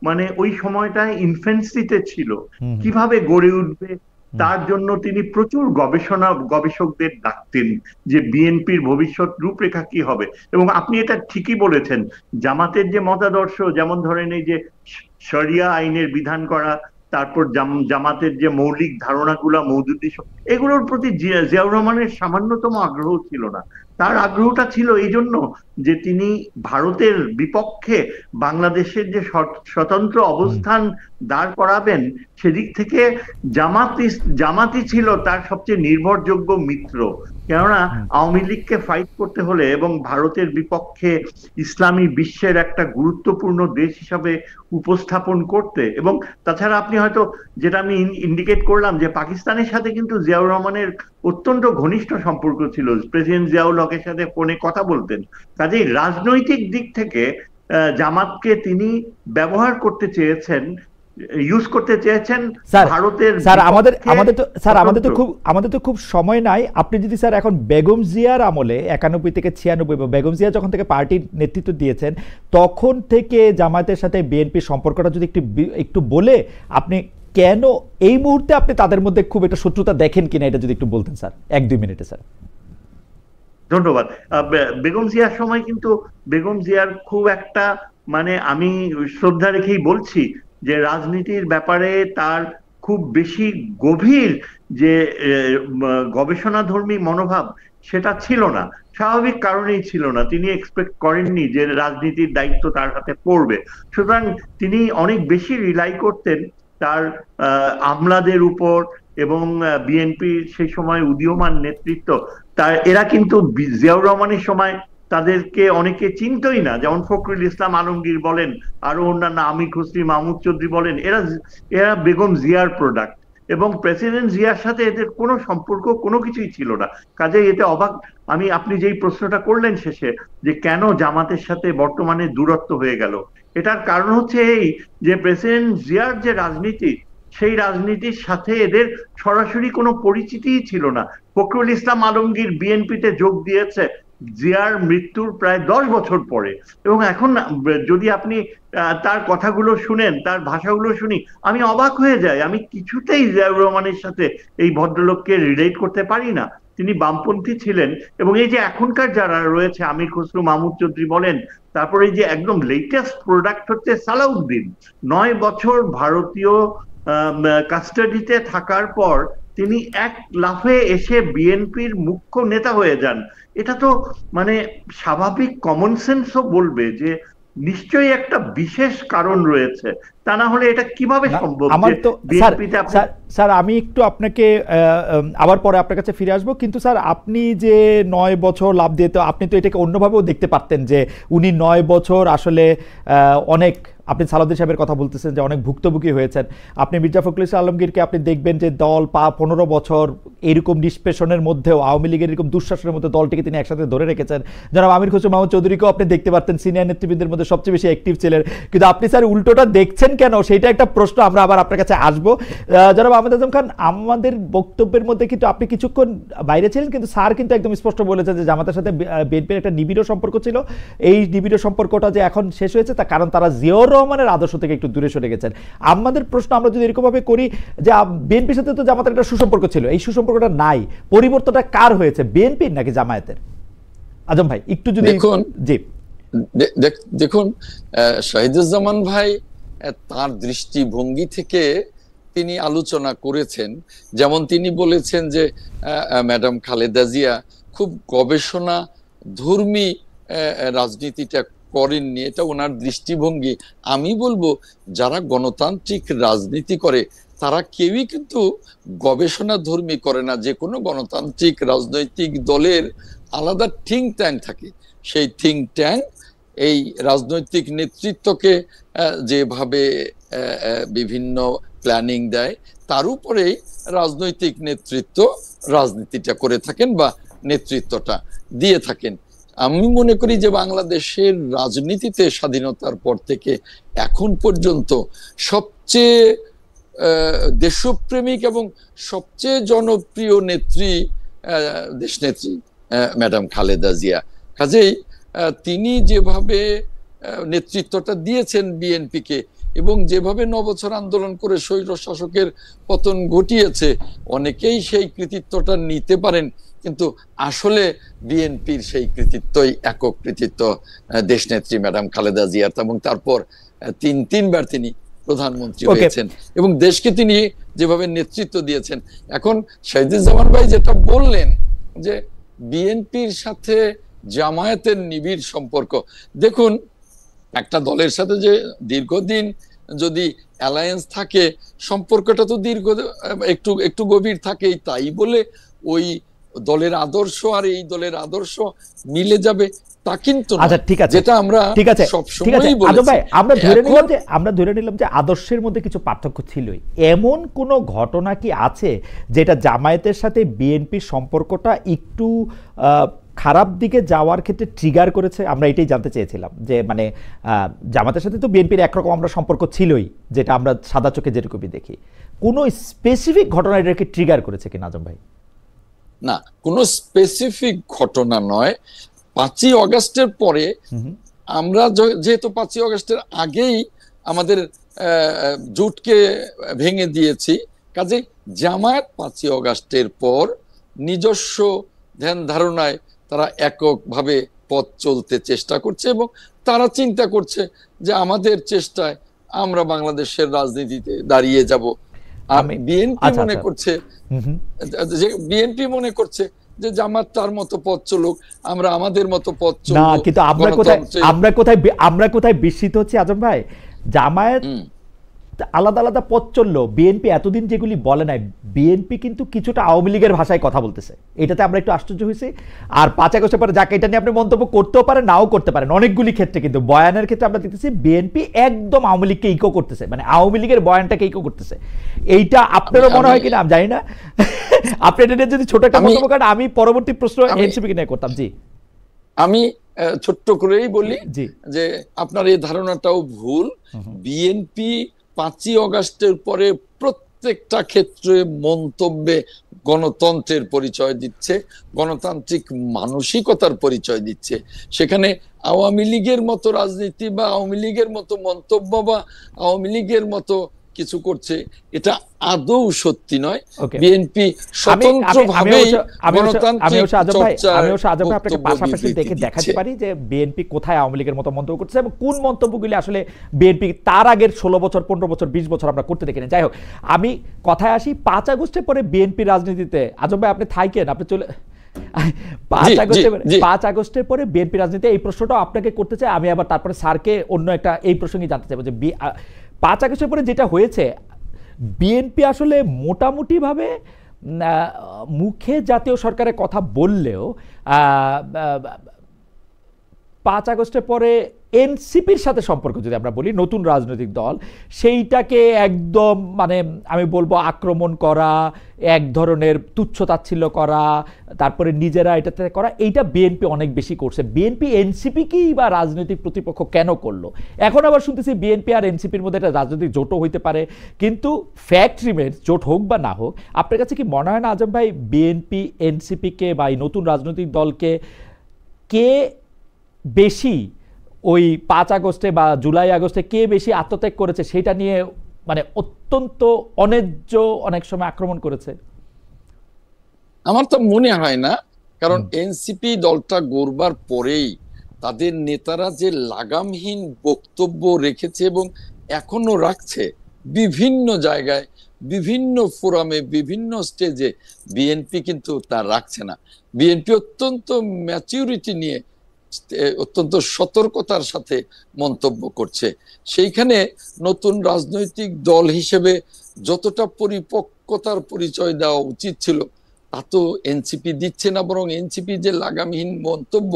Speaker 3: মানে ওই সময়টায় ইনফ্যান্সিতে ছিল, কিভাবে গড়ে উঠবে তার জন্য তিনি প্রচুর গবেষকদের ডাকতেন যে বিএনপির ভবিষ্যৎ রূপরেখা কি হবে। এবং আপনি এটা ঠিকই বলেছেন, জামাতের যে মতাদর্শ, যেমন ধরেন এই যে শরিয়া আইনের বিধান করা, তারপর জামাতের যে মৌলিক ধারণাগুলো মওদুদি, এগুলোর প্রতি জিয়াউর রহমানের সামান্যতম আগ্রহ ছিল না। তার আগ্রহটা ছিল এই জন্য যে তিনি ভারতের বিপক্ষে বাংলাদেশের যে স্বতন্ত্র অবস্থান দাঁড় করাবেন, সেদিক থেকে জামাতই ছিল তার সবচেয়ে নির্ভরযোগ্য মিত্র। কেননা আওয়ামী লীগকে ফাইট করতে হলে এবং ভারতের বিপক্ষে ইসলামী বিশ্বের একটা গুরুত্বপূর্ণ দেশ হিসাবে উপস্থাপন করতে, এবং তাছাড়া আপনি হয়তো যেটা আমি ইন্ডিকেট করলাম যে পাকিস্তানের সাথে কিন্তু জিয়াউর রহমানের অত্যন্ত ঘনিষ্ঠ সম্পর্ক ছিল, প্রেসিডেন্ট জিয়াউল হকের সাথে ফোনে কথা বলতেন। কাজেই রাজনৈতিক দিক থেকে জামাতকে তিনি ব্যবহার করতে চেয়েছেন, ইউজ করতে চেয়েছেন ভারতের।
Speaker 1: স্যার আমাদের তো খুব সময় নাই। আপনি যদি স্যার এখন বেগম জিয়ার আমলে 91 থেকে 96, বেগম জিয়া যখন থেকে পার্টির নেতৃত্ব দিয়েছেন তখন থেকে জামায়াতের সাথে বিএনপির সম্পর্কটা যদি একটু বলে, আপনি কেন এই মুহূর্তে আপনি তাদের মধ্যে খুব একটা শত্রুতা দেখেন কিনা এটা যদি একটু বলতেন স্যার, 1-2 মিনিটে স্যার।
Speaker 3: ধন্যবাদ। বেগম জিয়ার সময় কিন্তু বেগম জিয়ার খুব একটা মানে আমি শ্রদ্ধা রেখেই বলছি যে রাজনীতির ব্যাপারে তার খুব বেশি গভীর যে গবেষণাধর্মী মনোভাব সেটা ছিল না, স্বাভাবিক কারণেই ছিল না। তিনি এক্সপেক্ট করেননি যে রাজনীতির দায়িত্ব তার হাতে পড়বে, সুতরাং তিনি অনেক বেশি রিলাই করতেন তার আমলাদের উপর এবং বিএনপির সেই সময় উদীয়মান নেতৃত্ব। এরা কিন্তু জিয়াউর রহমানের সময় তাদেরকে অনেকে চিনতই না, যেমন ফখরুল ইসলাম আলমগীর বলেন, আরো অন্যান্য আমির হোসনি মাহমুদ চৌধুরী বলেন, এরা বেগম জিয়ার প্রোডাক্ট, এবং প্রেসিডেন্ট জিয়ার সাথে এদের কোনো সম্পর্ক কোনো কিছুই ছিল না। কাজেই এতে অবাক আপনি যেই প্রশ্নটা করলেন শেষে যে কেন জামাতের সাথে বর্তমানে দূরত্ব হয়ে গেল, এটার কারণ হচ্ছে এই যে প্রেসিডেন্ট জিয়ার যে রাজনীতি, সেই রাজনীতির সাথে এদের সরাসরি কোনো পরিচিতিই ছিল না। ফখরুল ইসলাম আলমগীর বিএনপিতে যোগ দিয়েছে জিয়ার মৃত্যুর প্রায় 10 বছর পরে, এবং এখন যদি আপনি তার কথাগুলো শুনেন, তার ভাষাগুলো শুনি, আমি অবাক হয়ে যাই। আমি কিছুতেই জিয়াউর রহমানের সাথে এই ভদ্রলোককে রিলেট করতে পারি না। তিনি বামপন্থী ছিলেন, এবং এই যে এখনকার যারা রয়েছে আমির খসরু মাহমুদ চৌধুরী বলেন, তারপরে এই যে একদম লেটেস্ট প্রোডাক্ট হচ্ছে সালাউদ্দিন, 9 বছর ভারতীয় কাস্টাডিতে থাকার পর তিনি এক লাফে এসে বিএনপির মুখ্য নেতা হয়ে যান, এটা তো মানে স্বাভাবিক কমন সেন্সও বলবে যে নিশ্চয়ই একটা বিশেষ কারণ রয়েছে, তা না হলে এটা কিভাবে সম্ভব
Speaker 1: আমার
Speaker 3: যে
Speaker 1: তো
Speaker 3: বিএনপিতে
Speaker 1: স্যার আমি একটু আপনাকে আবার পরে আপনার কাছে ফিরে আসবো, কিন্তু স্যার আপনি যে 9 বছর লাভ দিয়ে, তো আপনি তো এটাকে অন্যভাবেও দেখতে পারতেন যে উনি 9 বছর আসলে অনেক, আপনি সালাউদ্দিন সাহেবের কথা বলতেছেন যে অনেক ভুক্তভোগী হয়েছেন। আপনি মির্জা ফখরুল ইসলাম আলমগীরকে আপনি দেখবেন যে দল 15 বছর এরকম নিষ্পেষণের মধ্যেও, আওয়ামী লীগের এরকম দুঃশাসনের মধ্যে দলটিকে তিনি একসাথে ধরে রেখেছেন। জনাব আমির খসরু মাহমুদ চৌধুরীকেও আপনি দেখতে পারতেন সিনিয়র নেতৃবৃন্দের মধ্যে সবচেয়ে বেশি অ্যাক্টিভ ছিলেন, কিন্তু আপনি স্যার উল্টোটা দেখছেন কেন, সেইটা একটা প্রশ্ন। আমরা আবার আপনার কাছে আসবো। জনাব আহমেদ আজম খান, আমাদের বক্তব্যের মধ্যে কিন্তু আপনি কিছুক্ষণ বাইরে ছিলেন, কিন্তু স্যার কিন্তু একদম স্পষ্ট বলেছেন যে জামাতের সাথে বিএনপির একটা নিবিড় সম্পর্ক ছিল। এই নিবিড় সম্পর্কটা যে এখন শেষ হয়েছে তার কারণ তারা জিয়াউর রহমানের আদর্শ থেকে একটু দূরে সরে গেছেন। আমাদের প্রশ্ন আমরা যদি এরকম ভাবে করি যে বিএনপির সাথে তো জামাতের একটা সুসম্পর্ক ছিল, এই সুসম্পর্কটা নাই, পরিবর্তনটা কার হয়েছে, বিএনপির নাকি জামায়াতের? আজম ভাই একটু যদি জি
Speaker 2: দেখুন, শহীদুজ্জামান ভাই তার দৃষ্টিভঙ্গি থেকে তিনি আলোচনা করেছেন। যেমন তিনি বলেছেন যে ম্যাডাম খালেদা জিয়া খুব গবেষণা ধর্মী রাজনীতিটা করেননি, এটা ওনার দৃষ্টিভঙ্গি। আমি বলবো যারা গণতান্ত্রিক রাজনীতি করে তারা কেউই কিন্তু গবেষণা ধর্মী করে না। যে কোনো গণতান্ত্রিক রাজনৈতিক দলের আলাদা থিঙ্ক ট্যাঙ্ক থাকে, সেই থিঙ্ক ট্যাঙ্ক এই রাজনৈতিক নেতৃত্বকে যেভাবে বিভিন্ন প্ল্যানিং দেয় তার উপরেই রাজনৈতিক নেতৃত্ব রাজনীতিটা করে থাকেন বা নেতৃত্বটা দিয়ে থাকেন। আমি মনে করি যে বাংলাদেশের রাজনীতিতে স্বাধীনতার পর থেকে এখন পর্যন্ত সবচেয়ে দেশপ্রেমিক এবং সবচেয়ে জনপ্রিয় নেত্রী দেশনেত্রী ম্যাডাম খালেদা জিয়া। কাজেই তিনি যেভাবে নেতৃত্বটা দিয়েছেন বিএনপিকে এবং যেভাবে 9 বছর আন্দোলন করে স্বৈর শাসকের পতন ঘটিয়েছে, অনেকেই সেই কৃতিত্বটা নিতে পারেন, কিন্তু আসলে বিএনপির সেই কৃতিত্বই একক কৃতিত্ব দেশনেত্রী ম্যাডাম খালেদা জিয়ার। এবং তারপর তিনবার তিনি প্রধানমন্ত্রী হয়েছেন এবং দেশকে তিনি যেভাবে নেতৃত্ব দিয়েছেন। এখন শহীদুজ্জামান ভাই যেটা বললেন যে বিএনপির সাথে জামায়াতের নিবিড় সম্পর্ক, দেখুন একটা দলের সাথে যে দীর্ঘদিন যদি অ্যালায়েন্স থাকে, সম্পর্কটা তো একটু গভীর থাকেই। তাই বলে ওই দলের আদর্শ আর এই দলের আদর্শ মিলে যাবে তা কিন্তু না।
Speaker 1: আচ্ছা ঠিক আছে,
Speaker 2: যেটা আমরা সবসময়ই বলেছি।
Speaker 1: ভাই আমরা ধরে নিলাম যে আদর্শের মধ্যে কিছু পার্থক্য ছিলই। এমন কোন ঘটনা কি আছে যেটা জামায়াতের সাথে বিএনপির সম্পর্কটা একটু খারাপ দিকে যাওয়ার ক্ষেত্রে ট্রিগার করেছে? আমরা এটাই জানতে চেয়েছিলাম যে মানে জামাতের সাথে তো বিএনপির একরকম আমরা সম্পর্ক ছিলই, যেটা আমরা সাদা চোখে যেরকমই দেখি। কোনো স্পেসিফিক ঘটনা এটাকে ট্রিগার করেছে কিনা আজম ভাই?
Speaker 2: না, কোনো স্পেসিফিক ঘটনা নয়। 5ই অগাস্টের পরে আমরা যেহেতু 5ই অগাস্টের আগেই আমাদের জোটকে ভেঙে দিয়েছি, কাজে জামায়াত 5ই অগাস্টের পর নিজস্ব ধ্যান ধারণায় তারা এককভাবে পথ চলতে চেষ্টা করছে এবং তারা চিন্তা করছে যে আমাদের চেষ্টায় আমরা বাংলাদেশের রাজনীতিতে দাঁড়িয়ে যাব। আর বিএনপি মনে করছে যে জামাত তার মতো পথ চলুক, আমরা আমাদের মতো পথ চলব।
Speaker 1: না, কিন্তু আমরা কোথায় বিস্মিত হচ্ছি আজম ভাই, জামায়াত আলাদা আলাদা পথ চললো, বিএনপি এতদিন যেগুলি বলে নাই, বিএনপি কিন্তু কিছুটা আওয়ামী লীগের ভাষায় কথা বলতেছে। এটাতে আমরা একটু আশ্চর্য হয়েছি। আর 5 আগস্টের পরে যাকে এটা নিয়ে আপনি মন্তব্য করতেও পারেন, নাও করতে পারেন, অনেকগুলি ক্ষেত্রে কিন্তু বয়ানের ক্ষেত্রে আমরা দেখতেছি বিএনপি একদম আওয়ামী লীগকে ইকো করতেছে, মানে আওয়ামী লীগের বয়ানটাকে ইকো করতেছে। এইটা আপনারও মনে হয় কিনা আমি জানি না। আপনি এটা যদি ছোট একটা মন্তব্য করেন, আমি পরবর্তী প্রশ্ন এনসিপি নিয়ে করতাম। জি,
Speaker 2: আমি ছোট্ট করেই বলি যে আপনার এই ধারণাটাও ভুল। বিএনপি 5ই অগাস্টের পরে প্রত্যেকটা ক্ষেত্রে মন্তব্যে গণতন্ত্রের পরিচয় দিচ্ছে, গণতান্ত্রিক মানসিকতার পরিচয় দিচ্ছে। সেখানে আওয়ামী লীগের মতো রাজনীতি বা আওয়ামী লীগের মতো মন্তব্য বা আওয়ামী লীগের মতো কিছু করছে, এটা আদৌ সত্যি নয়।
Speaker 1: ওকে,
Speaker 2: বিএনপি স্বতন্ত্রভাবেই গণতান্ত্রিক চর্চার
Speaker 1: আপনাকে পাশাপাশি দেখে দেখাতে পারি যে বিএনপি কোথায় আওয়ামী লীগের মতো মন্তব্য করছে এবং কোন মন্তব্যগুলি আসলে বিএনপি তার আগের 16 বছর 15 বছর 20 বছর আমরা করতে দেখিনি। যাই হোক, আমি কথায় আসি, 5 আগস্টের পরে বিএনপি রাজনীতিতে, আজম ভাই আপনি থাকেন, আপনি চলে 5 আগস্টের পরে বিএনপি রাজনীতি, এই প্রশ্নটা আপনাকে করতে চাই আমি, আবার তারপরে স্যারকে অন্য একটা এই প্রসঙ্গে জানতে চাইবো যে 5 আগস্টের পরে যেটা হয়েছে, বিএনপি আসলে মোটামুটি ভাবে মুখে জাতীয় সরকারের কথা বললেও 5 আগস্টের পরে এনসিপির সাথে সম্পর্ক যদি আমরা বলি, নতুন রাজনৈতিক দল, সেইটাকে একদম মানে আমি বলবো আক্রমণ করা, এক ধরনের তুচ্ছতাচ্ছিল্য করা, তারপরে নিজেরা এটাতে করা, এইটা বিএনপি অনেক বেশি করছে। বিএনপি এনসিপিকেই বা রাজনৈতিক প্রতিপক্ষ কেন করলো? এখন আবার শুনতেছি বিএনপি আর এনসিপির মধ্যে একটা রাজনৈতিক জোটও হইতে পারে, কিন্তু ফ্যাক্ট রিমেন্স, জোট হোক বা না হোক, আপনার কাছে কি মনে হয় না আজম ভাই, বিএনপি এনসিপিকে বা এই নতুন রাজনৈতিক দলকে কে বেশি ওই 5 আগস্টে বা জুলাই আগস্টে কে বেশি আত্মত্যাগ করেছে সেটা নিয়ে মানে অত্যন্ত অন্যায্য অনেক সময় আক্রমণ করেছে?
Speaker 2: আমার তো মনে হয় না, কারণ এনসিপি দলটা গড়বার পরেই তাদের নেতারা যে লাগামহীন বক্তব্য রেখেছে এবং এখনো রাখছে বিভিন্ন জায়গায়, বিভিন্ন ফোরামে, বিভিন্ন স্টেজে, বিএনপি কিন্তু তা রাখছে না। বিএনপি অত্যন্ত ম্যাচিউরিটি নিয়ে, অত্যন্ত সতর্কতার সাথে মন্তব্য করছে। সেইখানে নতুন রাজনৈতিক দল হিসেবে যতটা পরিপক্কতার পরিচয় দেওয়া উচিত ছিল তা তো এনসিপি দিচ্ছে না, বরং এনসিপি যে লাগামহীন মন্তব্য,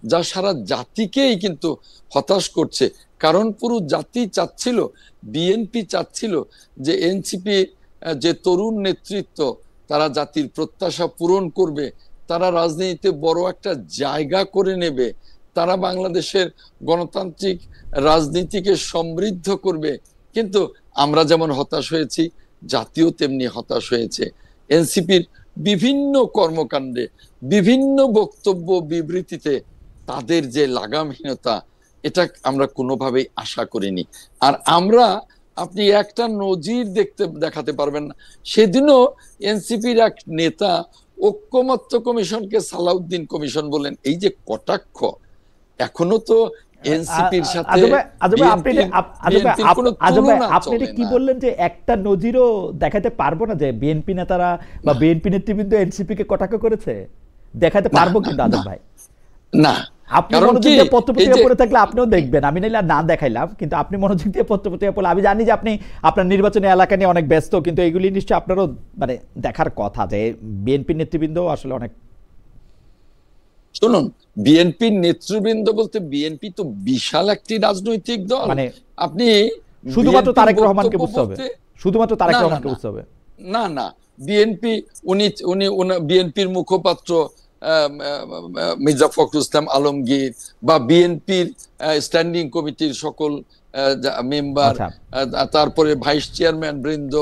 Speaker 2: যা সারা জাতিকেই কিন্তু হতাশ করছে। কারণ পুরো জাতি চাচ্ছিল, বিএনপি চাচ্ছিল যে এনসিপি যে তরুণ নেতৃত্ব, তারা জাতির প্রত্যাশা পূরণ করবে, তারা রাজনীতিতে বড় একটা জায়গা করে নেবে, তারা বাংলাদেশের গণতান্ত্রিক রাজনীতিকে সমৃদ্ধ করবে। কিন্তু আমরা যেমন হতাশ হয়েছি, জাতীয় তেমনি হতাশ হয়েছে। এনসিপির বিভিন্ন কর্মকাণ্ডে, বিভিন্ন বক্তব্য বিবৃতিতে তাদের যে লাগামহীনতা, এটা আমরা কোনোভাবেই আশা করিনি। আর আপনি একটা নজির দেখাতে পারবেন না। সেদিনও এনসিপির এক নেতা ঐক্যমত্য কমিশনকে সালাউদ্দিন কমিশন বলেন। এই যে কটাক্ষ, এখনো তো এনসিপির সাথে
Speaker 1: আপনি কি বললেন যে একটা নজিরও দেখাতে পারবো না যে বিএনপি নেতারা বা বিএনপি নেতৃবৃন্দ এনসিপি কে কটাক্ষ করেছে? দেখাতে পারবো কিন্তু আজম ভাই
Speaker 2: না,
Speaker 1: আপনি মনোযোগ দিয়ে পত্রপত্রিকা পড়ে থাকলে আপনিও দেখবেন, আমি নাইলে না দেখাইলাম, কিন্তু আপনি মনোযোগ দিয়ে পত্রপত্রিকা পড়লে, আমি জানি যে আপনি আপনার নির্বাচনী এলাকা নিয়ে অনেক ব্যস্ত, কিন্তু এগুলি নিশ্চয়ই আপনারও মানে দেখার কথা যে বিএনপি নেতৃবৃন্দ আসলে অনেক।
Speaker 2: শুনুন, বিএনপির নেতৃবৃন্দ বলতে বিএনপি তো বিশাল একটি রাজনৈতিক দল, মানে আপনি
Speaker 1: শুধুমাত্র তারেক রহমানকে বুঝতে হবে, শুধুমাত্র তারেক রহমানকে বুঝতে হবে
Speaker 2: না। না, বিএনপি উনি বিএনপির মুখপাত্র মির্জা ফখরুল ইসলাম আলমগীর বা বিএনপির স্ট্যান্ডিং কমিটির সকল মেম্বার, তারপরে ভাইস চেয়ারম্যান বৃন্দ,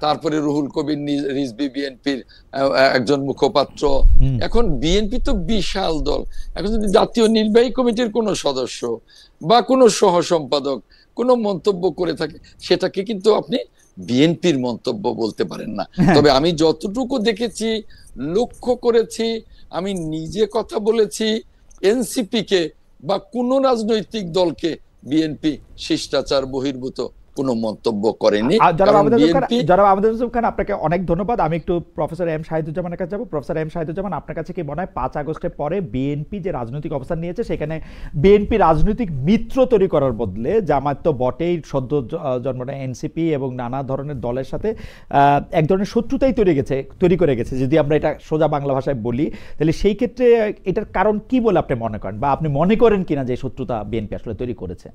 Speaker 2: তারপরে রুহুল কবির রিজভী বিএনপির একজন মুখপাত্র। এখন বিএনপি তো বিশাল দল। এখন যদি জাতীয় নির্বাহী কমিটির কোনো সদস্য বা কোনো সহ সম্পাদক কোনো মন্তব্য করে থাকে, সেটাকে কিন্তু আপনি বিএনপির মন্তব্য বলতে পারেন না। তবে আমি যতটুকু দেখেছি, লক্ষ্য করেছি, আমি নিজে কথা বলেছি, এনসিপি কে বা কোনো রাজনৈতিক দলকে বিএনপি শিষ্টাচার বহির্ভূত কোনো মন্তব্য করেনি।
Speaker 1: জনাব আহমেদুজ্জামান খান, আপনাকে অনেক ধন্যবাদ। আমি একটু প্রফেসর এম শাহিদুজ্জামানের কাছে যাবো। প্রফেসর এম শাহিদুজ্জামান, আপনার কাছে কি মনে হয় 5 আগস্টের পরে বিএনপি যে রাজনৈতিক অবস্থান নিয়েছে, সেখানে বিএনপি রাজনৈতিক মিত্র তৈরি করার বদলে জামায়াত তো বটেই, সদ্য জন্মনা এনসিপি এবং নানা ধরনের দলের সাথে এক ধরনের শত্রুতাই তৈরি করে গেছে, যদি আমরা এটা সোজা বাংলা ভাষায় বলি, তাহলে সেই ক্ষেত্রে এটার কারণ কি বলে আপনি মনে করেন, বা আপনি মনে করেন কিনা যে শত্রুতা বিএনপি আসলে তৈরি করেছে?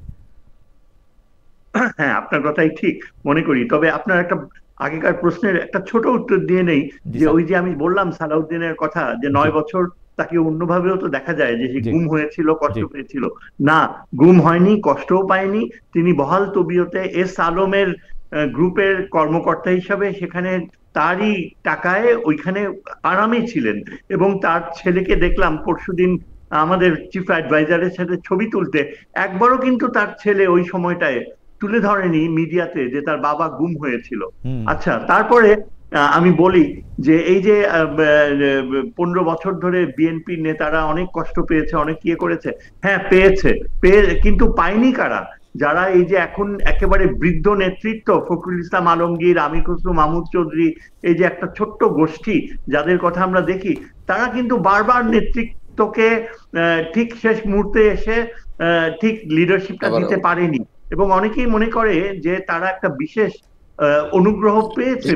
Speaker 3: হ্যাঁ, আপনার কথাই ঠিক মনে করি। তবে আপনার একটা আগেকার প্রশ্নের একটা ছোট উত্তর দিয়ে নেই, যে ওই যে আমি বললাম সালাউদ্দিনের কথা, যে 9 বছর তাকে অন্যভাবেও তো দেখা যায় যে সে গুম হয়েছিল, কষ্ট পেয়েছিল। না, গুম হয়নি, কষ্টও পায়নি। তিনি বহাল তবিয়তে এস আলমের গ্রুপের কর্মকর্তা হিসাবে সেখানে তারই টাকায় ওইখানে আরামে ছিলেন। এবং তার ছেলেকে দেখলাম পরশুদিন আমাদের চিফ অ্যাডভাইজারের সাথে ছবি তুলতে। একবারও কিন্তু তার ছেলে ওই সময়টায় তুলে ধরেনি মিডিয়াতে যে তার বাবা গুম হয়েছিল।
Speaker 1: হুম।
Speaker 3: আচ্ছা, তারপরে আমি বলি যে এই যে 15 বছর ধরে বিএনপির নেতারা অনেক কষ্ট পেয়েছে, অনেক ইয়ে করেছে, হ্যাঁ পেয়েছে, কিন্তু পায়নি কারা? যারা এই যে এখন একেবারে বৃদ্ধ নেতৃত্ব, ফখরুল ইসলাম আলমগীর, আমির খসরু মাহমুদ চৌধুরী, এই যে একটা ছোট্ট গোষ্ঠী যাদের কথা আমরা দেখি, তারা কিন্তু বারবার নেতৃত্বকে ঠিক শেষ মুহূর্তে এসে ঠিক লিডারশিপটা দিতে পারেনি, এবং অনেকেই মনে করে যে তারা একটা বিশেষ অনুগ্রহ পেয়েছে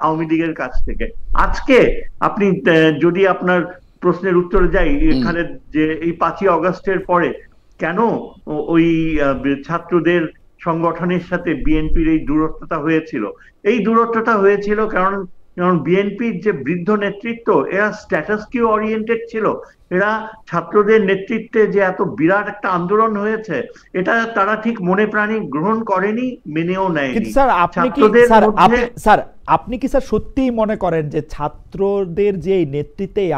Speaker 3: আওয়ামী লীগের কাছ থেকে। আজকে আপনি যদি আপনার প্রশ্নের উত্তরে যাই খালেদ, যে এই 5ই অগস্টের পরে কেন ওই ছাত্রদের সংগঠনের সাথে বিএনপির এই দূরত্বটা হয়েছিল? এই দূরত্বটা হয়েছিল কারণ বিএনপির যে বৃদ্ধ নেতৃত্ব, এরা স্ট্যাটাস কিউ ওরিয়েন্টেড ছিল। এরা ছাত্রদের নেতৃত্বে যে এত বিরাট একটা আন্দোলন হয়েছে, এটা তারা ঠিক মনে প্রাণে গ্রহণ করেনি, মেনেও নেয়নি।
Speaker 1: স্যার আপনি কি স্যার সত্যিই মনে করেন যে ছাত্রদের যে নেতৃত্বে এই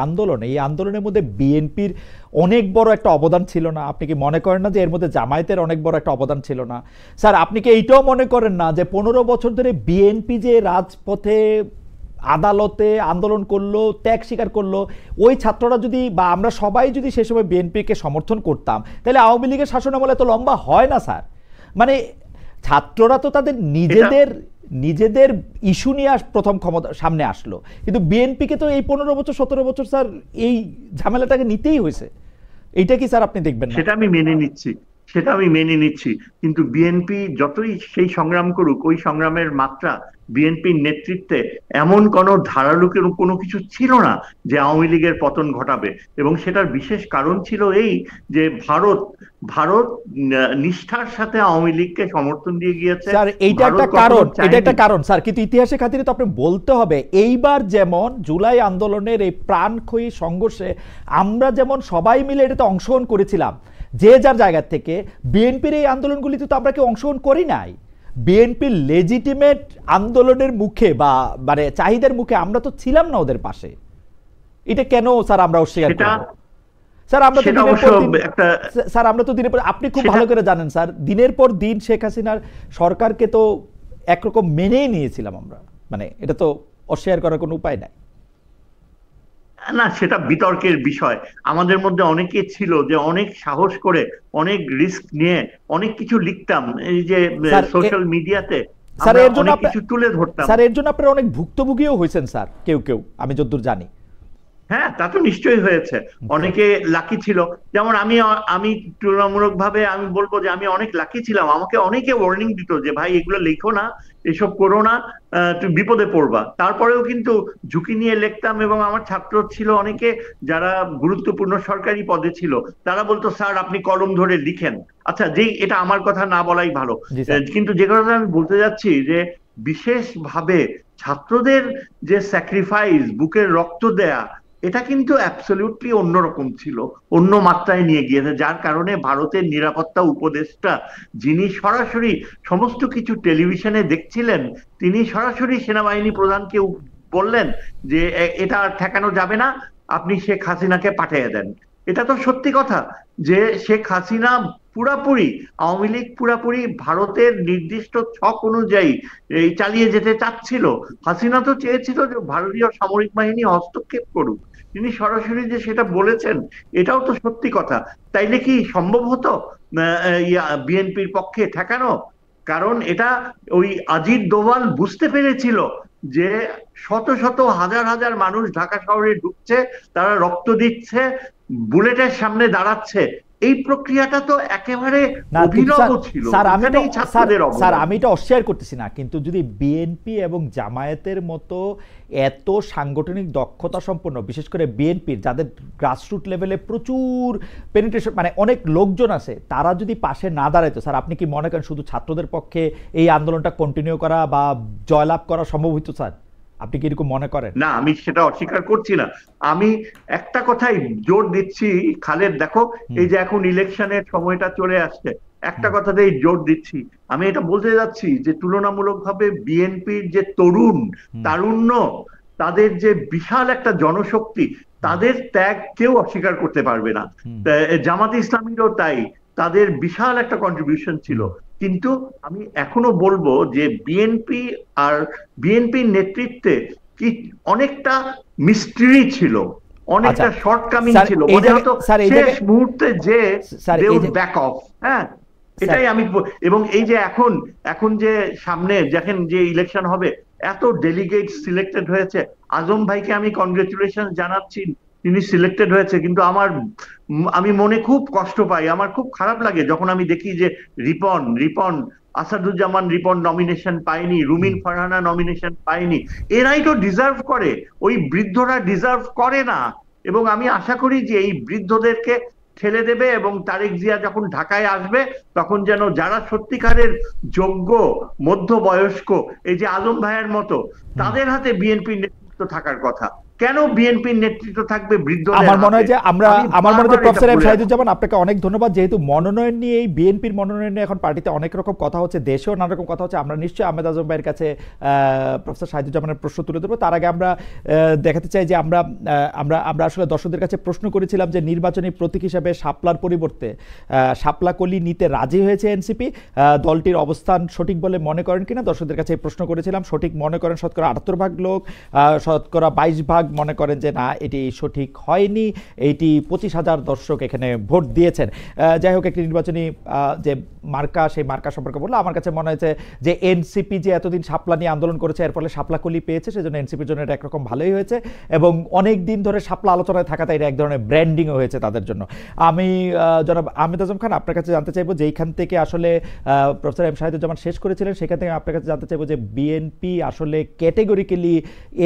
Speaker 1: আন্দোলনের মধ্যে বিএনপির অনেক বড় একটা অবদান ছিল না? আপনি কি মনে করেন না যে এর মধ্যে জামায়াতের অনেক বড় একটা অবদান ছিল না? স্যার আপনি কি এইটাও মনে করেন না যে 15 বছর ধরে বিএনপি যে রাজপথে আদালতে আন্দোলন করলো, ত্যাগ স্বীকার করলো, ওই ছাত্ররা যদি বা আমরা সবাই যদি সে সময় বিএনপিকে সমর্থন করতাম, তাহলে আওয়ামী লীগের শাসনামলে তো লম্বা হয় না স্যার। মানে ছাত্ররা তো তাদের নিজেদের ইস্যু নিয়ে প্রথম ক্ষমতা সামনে আসলো, কিন্তু বিএনপিকে তো এই 15 বছর 17 বছর স্যার এই ঝামেলাটাকে নিতেই হয়েছে। এইটা কি স্যার আপনি দেখবেন না?
Speaker 3: সেটা আমি মেনে নিচ্ছি, কিন্তু বিএনপি যতই সেই সংগ্রাম করুক, ওই সংগ্রামের মাত্রা বিএনপির নেতৃত্বে এমন কোন ধারালো কোনো কিছু ছিল না যে আওয়ামী লীগের পতন ঘটাবে। এবং সেটার বিশেষ কারণ ছিল এই যে ভারত নিষ্ঠার সাথে আওয়ামী লীগকে সমর্থন দিয়ে গিয়েছে।
Speaker 1: স্যার এটা একটা কারণ স্যার, কিন্তু ইতিহাসের খাতিরে তো আপনি বলতে হবে, এইবার যেমন জুলাই আন্দোলনের এই প্রাণক্ষয়ী সংঘর্ষে আমরা যেমন সবাই মিলে এটাতে অংশগ্রহণ করেছিলাম যে যার জায়গা থেকে, বিএনপির এই আন্দোলনগুলিতে তো আমরা কেউ অংশগ্রহণ করি নাই। বিএনপির লেজিটিমেট আন্দোলনের মুখে বা মানে চাহিদার মুখে আমরা তো ছিলাম না ওদের পাশে। এটা কেন স্যার আমরা অস্বীকার করব? স্যার আমরা তো দিনের পর দিন, স্যার আমরা তো দিনের পর, আপনি খুব ভালো করে জানেন স্যার, দিনের পর দিন শেখ হাসিনার সরকারকে তো একরকম মেনেই নিয়েছিলাম আমরা। মানে এটা তো অস্বীকার করার কোনো উপায় নাই।
Speaker 3: না, সেটা বিতর্কের বিষয়। আমাদের মধ্যে অনেকে ছিল যে অনেক সাহস করে, অনেক রিস্ক নিয়ে অনেক কিছু লিখতাম, এই যে সোশ্যাল মিডিয়াতে অনেক কিছু তুলে ধরতাম।
Speaker 1: স্যার এর জন্য আপনারা অনেক ভুক্তভোগীও হয়েছেন স্যার, কেউ আমি যতদূর জানি।
Speaker 3: হ্যাঁ, তা তো নিশ্চয়ই হয়েছে। অনেকে লাকি ছিল, যেমন আমি তুলনামূলক ভাবে আমি বলবো যে আমি অনেক লাকি ছিলাম। আমাকে অনেকে ওয়ার্নিং দিত যে ভাই এগুলো লেখো না, এসব করো না, তুমি বিপদে পড়বা। তারপরেও কিন্তু ঝুঁকি নিয়ে লিখতাম, এবং আমার ছাত্র ছিল অনেকে যারা গুরুত্বপূর্ণ সরকারি পদে ছিল, তারা বলতো স্যার আপনি কলম ধরে লিখেন। আচ্ছা, এটা আমার কথা না বলাই ভালো, কিন্তু যে কথা আমি বলতে যাচ্ছি যে বিশেষভাবে ছাত্রদের যে স্যাক্রিফাইস, বুকের রক্ত দেয়া, এটা কিন্তু অ্যাবসলিউটলি অন্যরকম ছিল, অন্য মাত্রায় নিয়ে গিয়েছে। যার কারণে ভারতের নিরাপত্তা উপদেষ্টা, যিনি সরাসরি সমস্ত কিছু টেলিভিশনে দেখছিলেন, তিনি সরাসরি সেনাবাহিনী প্রধানকে বললেন যে এটা আর ঠেকানো যাবে না, আপনি শেখ হাসিনাকে পাঠিয়ে দেন। এটা তো সত্যি কথা যে শেখ হাসিনা পুরাপুরি, আওয়ামী লীগ পুরাপুরি ভারতের নির্দিষ্ট ছক অনুযায়ী এই চালিয়ে যেতে চাচ্ছিল। হাসিনা তো চেয়েছিল যে ভারতীয় সামরিক বাহিনী হস্তক্ষেপ করুক। তিনি সরাসরি যে সেটা বলেছেন, এটাও তো সত্যি কথা। তাইলে কি সম্ভব হতো বিএনপির পক্ষে ঠেকানো? কারণ এটা ওই আজিজ দোভাল বুঝতে পেরেছিল যে শত শত হাজার হাজার মানুষ ঢাকা শহরে ঢুকছে, তারা রক্ত দিচ্ছে, বুলেটের সামনে দাঁড়াচ্ছে, এই প্রক্রিয়াটা তো একেবারে অভিনব ছিল।
Speaker 1: স্যার আমি এটা অস্বীকার করতেছি না, কিন্তু যদি বিএনপি এবং জামায়াতের মতো এত সাংগঠনিক দক্ষতা সম্পন্ন, বিশেষ করে বিএনপির যাদের গ্রাসরুট লেভেলে প্রচুর পেনিট্রেশন, মানে অনেক লোকজন আছে, তারা যদি পাশে না দাঁড়াইতো, স্যার আপনি কি মনে করেন শুধু ছাত্রদের পক্ষে এই আন্দোলনটা কন্টিনিউ করা বা জয়লাভ করা সম্ভব হইতো স্যার? আপনি কি এরকম মনে করেন?
Speaker 3: না, আমি সেটা অস্বীকার করছি না। আমি একটা কথাই জোর দিচ্ছি খালেদ, দেখো এই যে এখন ইলেকশনের সময়টা চলে আসছে, একটা কথাতেই জোর দিচ্ছি। আমি এটা বলতে যাচ্ছি যে তুলনামূলকভাবে বিএনপির যে তারুণ্য, তাদের যে বিশাল একটা জনশক্তি, তাদের ত্যাগ কেউ অস্বীকার করতে পারবে না। জামাত ইসলামীরও তাই, তাদের বিশাল একটা কন্ট্রিবিউশন ছিল। কিন্তু আমি এখনো বলবো যে বিএনপি আর বিএনপির নেতৃত্বে কি অনেকটা মিস্ট্রি ছিল, অনেকটা
Speaker 1: আচ্ছা
Speaker 3: শর্টকামিং
Speaker 1: স্যার
Speaker 3: ছিল,
Speaker 1: এই
Speaker 3: মনে
Speaker 1: জায়গায়
Speaker 3: হতো
Speaker 1: স্যার এই
Speaker 3: শেষ
Speaker 1: জায়গায়
Speaker 3: মুহূর্তে যে
Speaker 1: স্যার
Speaker 3: দে
Speaker 1: এই
Speaker 3: উড
Speaker 1: যে
Speaker 3: ব্যাক অফ। হ্যাঁ,
Speaker 1: স্যার
Speaker 3: এটাই আমি এবং এই যে এখন এখন যে সামনে দেখেন যে ইলেকশন হবে, এত ডেলিগেট সিলেক্টেড হয়েছে। আজম ভাইকে আমি কনগ্রেচুলেশন জানাচ্ছি, তিনি সিলেক্টেড হয়েছে, কিন্তু আমি মনে খুব কষ্ট পাই, আমার খুব খারাপ লাগে যখন আমি দেখি যে রিপন আসাদুজ্জামান রিপন নমিনেশন পায়নি, রুমিন ফারহানা নমিনেশন পায়নি। এরাই তো ডিজার্ভ করে, ওই বৃদ্ধরা ডিজার্ভ করে না। এবং আমি আশা করি যে এই বৃদ্ধদেরকে ঠেলে দেবে, এবং তারেক জিয়া যখন ঢাকায় আসবে তখন যেন যারা সত্যিকারের যোগ্য মধ্যবয়স্ক, এই যে আজম ভাইয়ের মতো, তাদের হাতে বিএনপির নেতৃত্ব থাকার কথা। কেন বিএনপির নেতৃত্ব থাকবে বৃদ্ধদের
Speaker 1: আমার মনে হয়
Speaker 3: হাতে?
Speaker 1: যে আমার মনে হয়
Speaker 3: বারবার এটা
Speaker 1: প্রফেসর এম
Speaker 3: বলে
Speaker 1: শাহিদুজ্জামান আপনাকে অনেক ধন্যবাদ। যেহেতু মনোনয়ন নিয়ে এই বিএনপির মনোনয়ন নিয়ে এখন পার্টিতে অনেক রকম কথা হচ্ছে, দেশেও নানা রকম কথা হচ্ছে, আমরা নিশ্চয়ই আহমেদ আজম ভাইয়ের কাছে প্রফেসর শাহিদুজ্জামানের প্রশ্ন তুলে ধরবো। তার আগে আমরা দেখাতে চাই যে আমরা আমরা আমরা আসলে দর্শকদের কাছে প্রশ্ন করেছিলাম যে নির্বাচনী প্রতীক হিসাবে শাপলার পরিবর্তে শাপলাকলি নিতে রাজি হয়েছে এনসিপি, দলটির অবস্থান সঠিক বলে মনে করেন কিনা দর্শকদের কাছে এই প্রশ্ন করেছিলাম। সঠিক মনে করেন শতকরা 78 ভাগ লোক, শতকরা 22 ভাগ মনে করেন যে না এটি সঠিক হয়নি। এইটি 25,000 দর্শক এখানে ভোট দিয়েছেন। যাই হোক, একটি নির্বাচনী যে মার্কা, সেই মার্কা সম্পর্কে বললো, আমার কাছে মনে হয়েছে যে এনসিপি যে এতদিন শাপলা নিয়ে আন্দোলন করেছে, এর ফলে শাপলাকলি পেয়েছে, সেজন্য এনসিপির জন্য এটা একরকম ভালোই হয়েছে, এবং অনেক দিন ধরে শাপলা আলোচনায় থাকাতে এটা এক ধরনের ব্র্যান্ডিংও হয়েছে তাদের জন্য। আমি জনাব আহমেদ আজম খান আপনার কাছে জানতে চাইবো, যেইখান থেকে আসলে প্রফেসর এম শাহিদুজ্জামান শেষ করেছিলেন, সেখান থেকে আপনার কাছে জানতে চাইবো যে বিএনপি আসলে ক্যাটেগরিক্যালি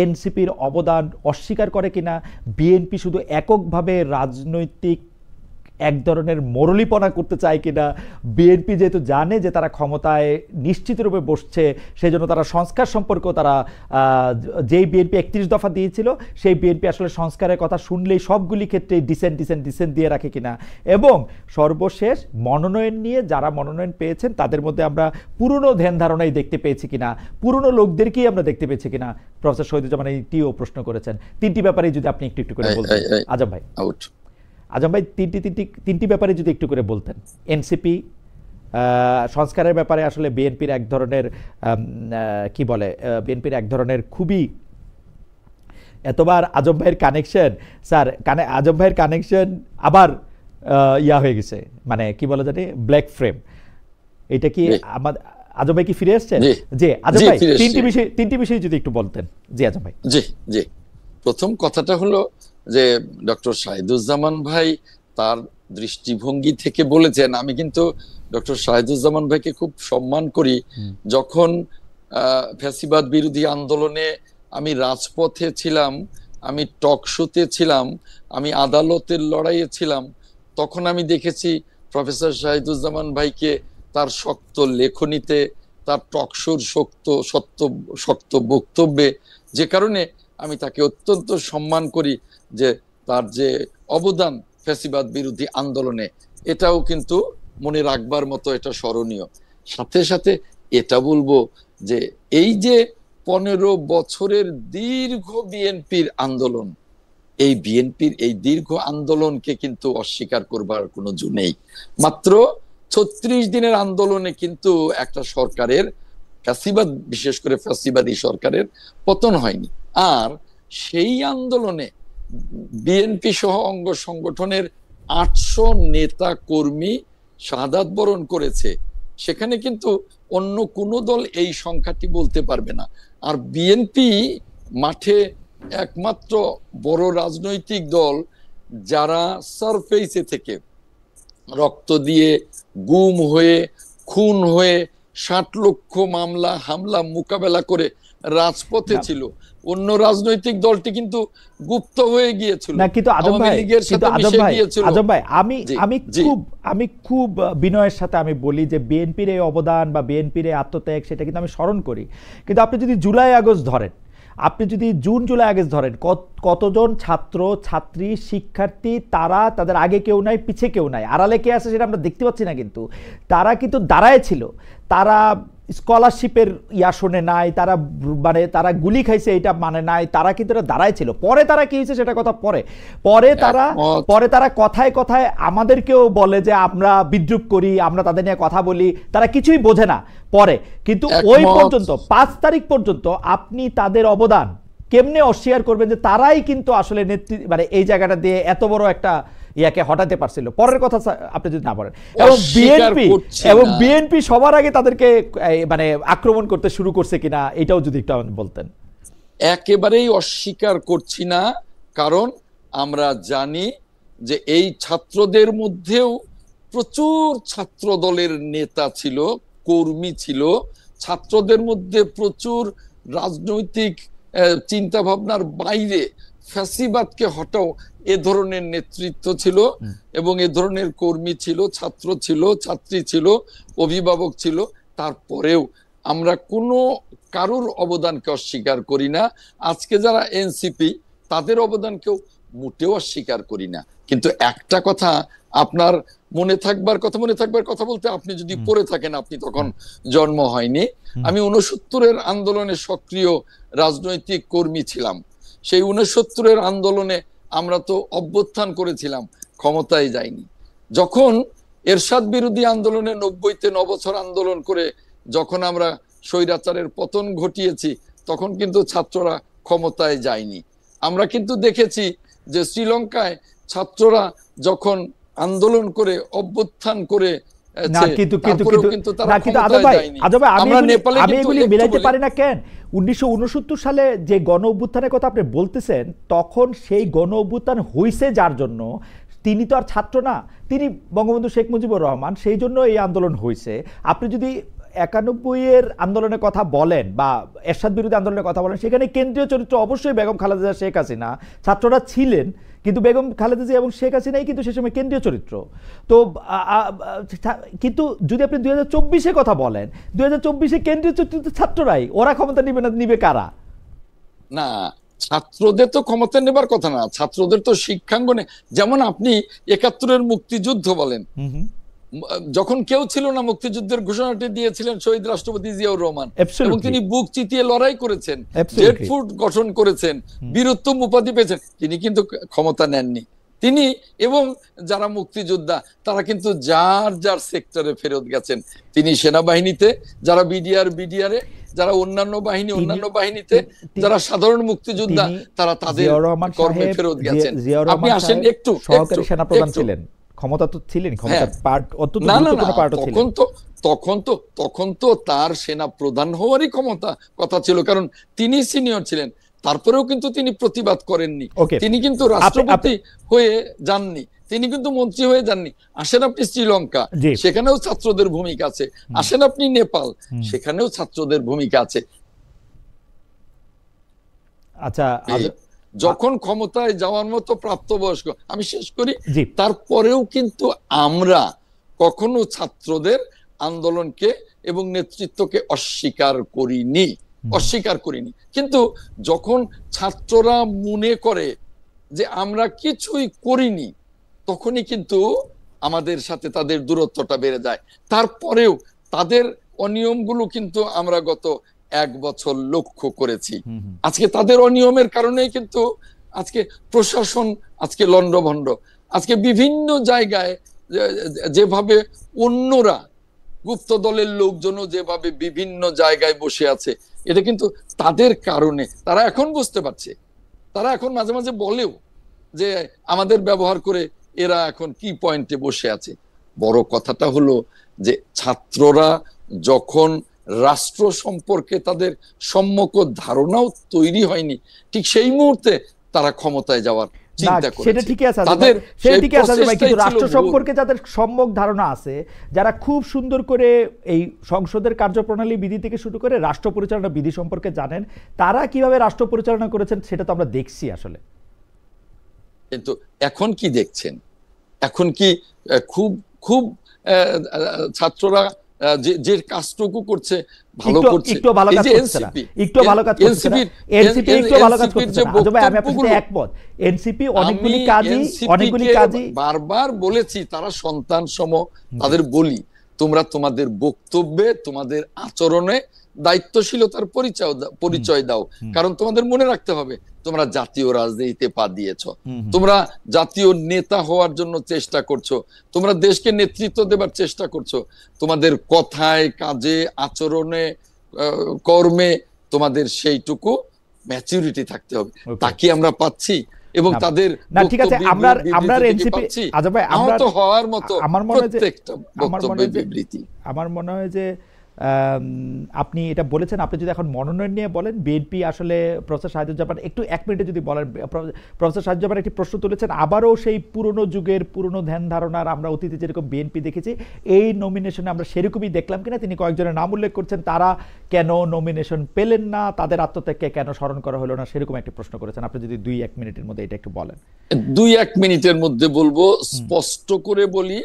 Speaker 1: এনসিপির অবদান অস্বীকার করে কিনা, বিএনপি শুধু এককভাবে রাজনৈতিক এক ধরনের মরলিপনা করতে চায় কিনা, বিএনপি যেহেতু জানে যে তারা ক্ষমতায় নিশ্চিতরূপে বসছে, সেই জন্য তারা সংস্কার সম্পর্কেও তারা যেই বিএনপি 31 দফা দিয়েছিল, সেই বিএনপি আসলে সংস্কারের কথা শুনলেই সবগুলি ক্ষেত্রে ডিসেন্ট দিয়ে রাখে কিনা, এবং সর্বশেষ মনোনয়ন নিয়ে যারা মনোনয়ন পেয়েছেন তাদের মধ্যে আমরা পুরনো ধ্যান ধারণাই দেখতে পেয়েছি কিনা, পুরনো লোকদেরকেই আমরা দেখতে পেয়েছি কিনা। প্রফেসর শহীদুজ্জামান এইটিও প্রশ্ন করেছেন। তিনটি ব্যাপারে যদি আপনি একটু করে বলতেন আজম ভাই। আজম ভাই, তিনটি ব্যাপারে যদি একটু করে বলতেন। এনসিপি সংস্কারের ব্যাপারে আসলে বিএনপির এক ধরনের কি বলে, বিএনপির এক ধরনের খুবই এতবার আজম ভাইয়ের কানেকশন, স্যার আজম ভাইয়ের কানেকশন আবার ইয়া হয়ে গেছে, মানে কি bole জানি ব্ল্যাক ফ্রেম। এটা কি আমাদের আজম ভাই কি ফিরে আসছেন? জি আজম ভাই, তিনটি বিষয় যদি একটু বলতেন। জি আজম ভাই।
Speaker 2: জি প্রথম কথাটা হলো যে ডক্টর শাহিদুজ্জামান ভাই তার দৃষ্টিভঙ্গি থেকে বলেছেন। আমি কিন্তু ডক্টর শাহিদুজ্জামান ভাইকে খুব সম্মান করি। যখন ফ্যাসিবাদ বিরোধী আন্দোলনে আমি রাজপথে ছিলাম, আমি টক শোতে ছিলাম, আমি আদালতের লড়াইয়ে ছিলাম, তখন আমি দেখেছি প্রফেসর শাহিদুজ্জামান ভাইকে তার শক্ত লেখনীতে, তার টক শোর শক্ত বক্তব্যে, যে কারণে আমি তাকে অত্যন্ত সম্মান করি, যে তার যে অবদান ফ্যাসিবাদ বিরোধী আন্দোলনে, এটাও কিন্তু মনে রাখবার মতো, এটা স্মরণীয়। সাথে সাথে এটা বলবো যে এই যে 15 বছরের দীর্ঘ বিএনপির আন্দোলন, এই বিএনপির এই দীর্ঘ আন্দোলনকে কিন্তু অস্বীকার করবার কোনো জো নেই। মাত্র 36 দিনের আন্দোলনে কিন্তু একটা সরকারের, ফ্যাসিবাদ, বিশেষ করে ফ্যাসিবাদী সরকারের পতন হয়নি। আর সেই আন্দোলনে বিএনপি সহ অঙ্গ সংগঠনের 800 নেতা কর্মী শাহাদাত বরণ করেছে। সেখানে কিন্তু অন্য কোনো দল এই সংখ্যাটি বলতে পারবে না। আর বিএনপি মাঠে একমাত্র বড় রাজনৈতিক দল যারা সারফেসে থেকে রক্ত দিয়ে, গুম হয়ে, খুন হয়ে, 60 লক্ষ মামলা হামলা মোকাবেলা করে রাজপথে ছিল। অন্য রাজনৈতিক দলটি কিন্তু গুপ্ত হয়ে গিয়েছিল
Speaker 1: না। কিন্তু আজম ভাই, আমি খুব বিনয়ের সাথে আমি বলি যে বিএনপির এই অবদান বা বিএনপির এই আত্মত্যাগ, সেটা কিন্তু আমি স্মরণ করি। কিন্তু আপনি যদি জুলাই আগস্ট ধরেন, আপনি যদি জুন জুলাই আগস্ট ধরেন, কতজন ছাত্র ছাত্রী শিক্ষার্থী, তারা তাদের আগে কেউ নাই, পিছে কেউ নাই, আড়ালে কে আছে সেটা আমরা দেখতে পাচ্ছি না, কিন্তু তারা কিন্তু দাঁড়ায় ছিল। তারা স্কলারশিপের ইয়া শোনে নাই, তারা মানে তারা গুলি খাইছে এটা মানে নাই, তারা কিন্তু এটা দাঁড়ায় ছিল। পরে তারা কি হয়েছে সেটা কথা পরে পরে তারা কথায় কথায় আমাদেরকেও বলে যে আমরা বিদ্রুপ করি, আমরা তাদের নিয়ে কথা বলি, তারা কিছুই বোঝে না পরে। কিন্তু ওই পর্যন্ত 5 তারিখ পর্যন্ত আপনি তাদের অবদান কেমনে অস্বীকার করবেন যে তারাই কিন্তু আসলে নেতৃত্ব মানে এই জায়গাটা দিয়ে এত বড় একটা ইয়াকে হটাতে পারছিল। পরের কথা আপনি যদি না বলেন, এবং বিএনপি সবার আগে তাদেরকে মানে আক্রমণ করতে শুরু করছে কিনা এটাও যদি একটু বলতেন।
Speaker 2: একেবারেই অস্বীকার করছি না, কারণ আমরা জানি যে এই ছাত্রদের মধ্যেও প্রচুর ছাত্র দলের নেতা ছিল, কর্মী ছিল, ছাত্রদের মধ্যে প্রচুর রাজনৈতিক চিন্তা ভাবনার বাইরে ফ্যাসিবাদকে হটাও এ ধরনের নেতৃত্ব ছিল, এবং এ ধরনের কর্মী ছিল, ছাত্র ছিল, ছাত্রী ছিল, অভিভাবক ছিল। তারপরেও আমরা কোনো কারোর অবদানকে অস্বীকার করি না। আজকে যারা এনসিপি তাদের অবদানকেও মোটেও অস্বীকার করি না। কিন্তু একটা কথা আপনার মনে থাকবার কথা বলতে, আপনি যদি পড়ে থাকেন, আপনি তখন জন্ম হয়নি। আমি 69-এর আন্দোলনে সক্রিয় রাজনৈতিক কর্মী ছিলাম। সেই 69-এর আন্দোলনে আমরা তো অভ্যুত্থান করেছিলাম, ক্ষমতায় যায়নি। যখন এরশাদ বিরোধী আন্দোলনে 90-তে 9 বছর আন্দোলন করে যখন আমরা স্বৈরাচারের পতন ঘটিয়েছি, তখন কিন্তু ছাত্ররা ক্ষমতায় যায়নি। আমরা কিন্তু দেখেছি যে শ্রীলঙ্কায় ছাত্ররা যখন আন্দোলন করে অভ্যুত্থান করে
Speaker 1: আমি এগুলি মিলাইতে পারি না কেন। 1969 সালে যে গণ অভ্যুত্থানের কথা আপনি বলতেছেন, তখন সেই গণ অভ্যুত্থান হইছে যার জন্য, তিনি তো আর ছাত্র না, তিনি বঙ্গবন্ধু শেখ মুজিবুর রহমান, সেই জন্য এই আন্দোলন হয়েছে। আপনি যদি 91-এর আন্দোলনের কথা বলেন বা এরশাদ বিরোধী আন্দোলনের কথা বলেন, সেখানে কেন্দ্রীয় চরিত্র অবশ্যই বেগম খালেদা জিয়া, শেখ হাসিনা। ছাত্ররা ছিলেন, কিন্তু বেগম খালেদা জিয়া এবং শেখ হাসিনাই কিন্তু সে সময় কেন্দ্রীয় চরিত্র। তো কিন্তু যদি আপনি 2024-এ কথা বলেন, 2024-এ কেন্দ্রীয় চরিত্র ছাত্ররাই, ওরা ক্ষমতা নিবে না, নিবে কারা?
Speaker 2: না, ছাত্রদের তো ক্ষমতা নেবার কথা না, ছাত্রদের তো শিক্ষাঙ্গনে। যেমন আপনি 71-এর মুক্তিযুদ্ধ বলেন, যখন কেউ ছিল না, মুক্তিযুদ্ধের ঘোষণাটি দিয়েছিলেন শহীদ রাষ্ট্রপতি জিয়াউর রহমান, এবং তিনি বুক চিতিয়ে লড়াই করেছেন, জেড ফুট গঠন করেছেন, বীরত্তম উপাধি পেয়েছেন। তিনি কিন্তু ক্ষমতা নেননি। তিনি এবং যারা মুক্তিযোদ্ধা তারা কিন্তু যার যার সেক্টরে ফেরত গেছেন। তিনি সেনাবাহিনীতে, যারা বিডিআরে, যারা অন্যান্য বাহিনীতে, যারা সাধারণ মুক্তিযোদ্ধা তারা তাদের কর্মে ফেরত গেছেন। আপনি আসেন একটু,
Speaker 1: সহকারী সেনাপ্রধান ছিলেন, ক্ষমতা তো ছিলেন, ক্ষমতার পার্ট অত্যন্ত গুরুত্বপূর্ণ পার্ট ছিল।
Speaker 2: তখন তো তার সেনা প্রধান হওয়ারই ক্ষমতা কথা ছিল, কারণ তিনি সিনিয়র ছিলেন। তারপরেও কিন্তু তিনি প্রতিবাদ করেননি, তিনি কিন্তু রাষ্ট্রপতি হয়ে যাননি, তিনি কিন্তু মন্ত্রী হয়ে যাননি। আসেন আপনি শ্রীলঙ্কা, সেখানেও ছাত্রদের ভূমিকা আছে। আসেন আপনি নেপাল, সেখানেও ছাত্রদের ভূমিকা আছে।
Speaker 1: আচ্ছা,
Speaker 2: যখন ক্ষমতায় যাওয়ার মতো প্রাপ্তবয়স্ক, আমি শেষ করি, তারপরেও কিন্তু আমরা কখনো ছাত্রদের আন্দোলনকে এবং নেতৃত্বকে অস্বীকার করিনি। কিন্তু যখন ছাত্ররা মনে করে যে আমরা কিছুই করিনি, তখনই কিন্তু আমাদের সাথে তাদের দূরত্বটা বেড়ে যায়। তারপরেও তাদের অনিয়মগুলো কিন্তু আমরা গত 1 বছর লক্ষ্য করেছি। আজকে তাদের অনিয়মের কারণেই কিন্তু আজকে প্রশাসন আজকে লন্ডভন্ড। আজকে বিভিন্ন জায়গায় যেভাবে অন্যরা, গুপ্ত দলের লোকজনও যেভাবে বিভিন্ন জায়গায় বসে আছে, এটা কিন্তু তাদের কারণে। তারা এখন বুঝতে পারছে, তারা এখন মাঝে মাঝে বলেও যে আমাদের ব্যবহার করে এরা এখন কি পয়েন্টে বসে আছে। বড় কথাটা হলো যে ছাত্ররা যখন রাষ্ট্র সম্পর্কে তাদের সম্যক ধারণাও তৈরি হয়নি, ঠিক সেই মুহূর্তে তারা ক্ষমতায় যাওয়ার চিন্তা করে।
Speaker 1: সেটা ঠিকই আছে, কিন্তু রাষ্ট্র সম্পর্কে যাদের সম্যক ধারণা আছে, যারা খুব সুন্দর করে এই সংসদের কার্যপ্রণালী বিধি থেকে শুরু করে রাষ্ট্র পরিচালনা বিধি সম্পর্কে জানেন, তারা কিভাবে রাষ্ট্র পরিচালনা করেছেন সেটা তো আমরা দেখছি আসলে।
Speaker 2: কিন্তু এখন কি দেখছেন? এখন কি খুব খুব ছাত্ররা যে কাজটুকু করছে ভালো করছে?
Speaker 1: একটু ভালো কাজ করছে না, একটু ভালো কাজ করছে না। এনসিপি একটু ভালো কাজ করছে না। তবে আমি আপনার সাথে একমত, এনসিপি অনেকগুলি কাজই
Speaker 2: বারবার বলেছি, তারা সন্তান সম, তাদের বলি তোমরা তোমাদের বক্তব্যে, তোমাদের আচরণে দায়িত্বশীলতার পরিচয় দাও। কারণ তোমাদের মনে রাখতে হবে তোমরা জাতীয় রাজনীতিতে পা দিয়েছ, তোমরা জাতীয় নেতা হওয়ার জন্য চেষ্টা করছো, তোমরা দেশকে নেতৃত্ব দেবার চেষ্টা করছো। তোমাদের কথায়, কাজে, আচরণে, কর্মে তোমাদের সেইটুকু ম্যাচুরিটি থাকতে হবে। তা কি আমরা পাচ্ছি? এবং তাদের
Speaker 1: না, ঠিক আছে, আমরা এনসিপি আজব ভাই, আমরা তো হওয়ার মতো প্রত্যেকটা বক্তব্যের বিবৃতি আমার মনে হয় যে আপনি এটা বলেছেন। আপনি যদি এখন মনোনয়ন নিয়ে বলেন, বিএনপি আসলে প্রফেসর শাহিদুজ্জামান একটু 1 মিনিটে যদি বলেন, প্রফেসর শাহিদুজ্জামান একটি প্রশ্ন তুলেছেন, আবারও সেই পুরনো যুগের পুরনো ধ্যান ধারণার আমরা অতীতে যেরকম বিএনপি দেখেছি এই নমিনেশনে আমরা সেরকমই দেখলাম কিনা। তিনি কয়েকজনের নাম উল্লেখ করছেন, তারা কেন নমিনেশন পেলেন না, তাদের আত্মত্যাগকে কেন স্মরণ করা হলো না, সেরকম একটি প্রশ্ন করেছেন। আপনি যদি 2-1 মিনিটের মধ্যে এটা একটু বলেন।
Speaker 2: 2-1 মিনিটের মধ্যে বলবো। স্পষ্ট করে বলি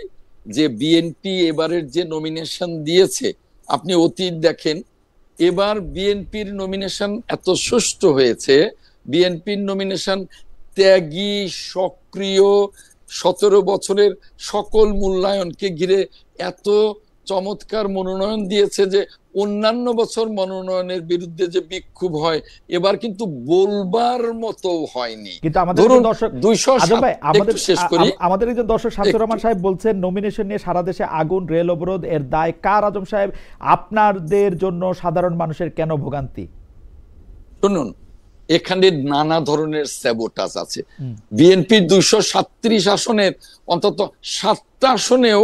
Speaker 2: যে বিএনপি এবারের যে নমিনেশন দিয়েছে, আপনি অতীত দেখেন, এবার বিএনপির নমিনেশন এত সুষ্ঠু হয়েছে, বিএনপির নমিনেশন ত্যাগী, সক্রিয়, 17 বছরের সকল মূল্যায়নকে ঘিরে এত চমৎকার মনোনয়ন দিয়েছে যে অন্যান্য বছর মনোনয়নের বিরুদ্ধে যে বিক্ষোভ হয়, এবার কিন্তু বলবার মতো হয়নি।
Speaker 1: কিন্তু আমাদের একজন দর্শক শামসুর রহমান সাহেব বলছেন, নমিনেশন নিয়ে সারা দেশে আগুন, রেল অবরোধ, এর দায় কার? আজম সাহেব, আপনাদের জন্য সাধারণ মানুষের কেন ভোগান্তি?
Speaker 2: শুনুন, এখানে নানা ধরনের স্যাবোটাজ আছে। বিএনপির 237 আসনের অন্তত 7টা আসনেও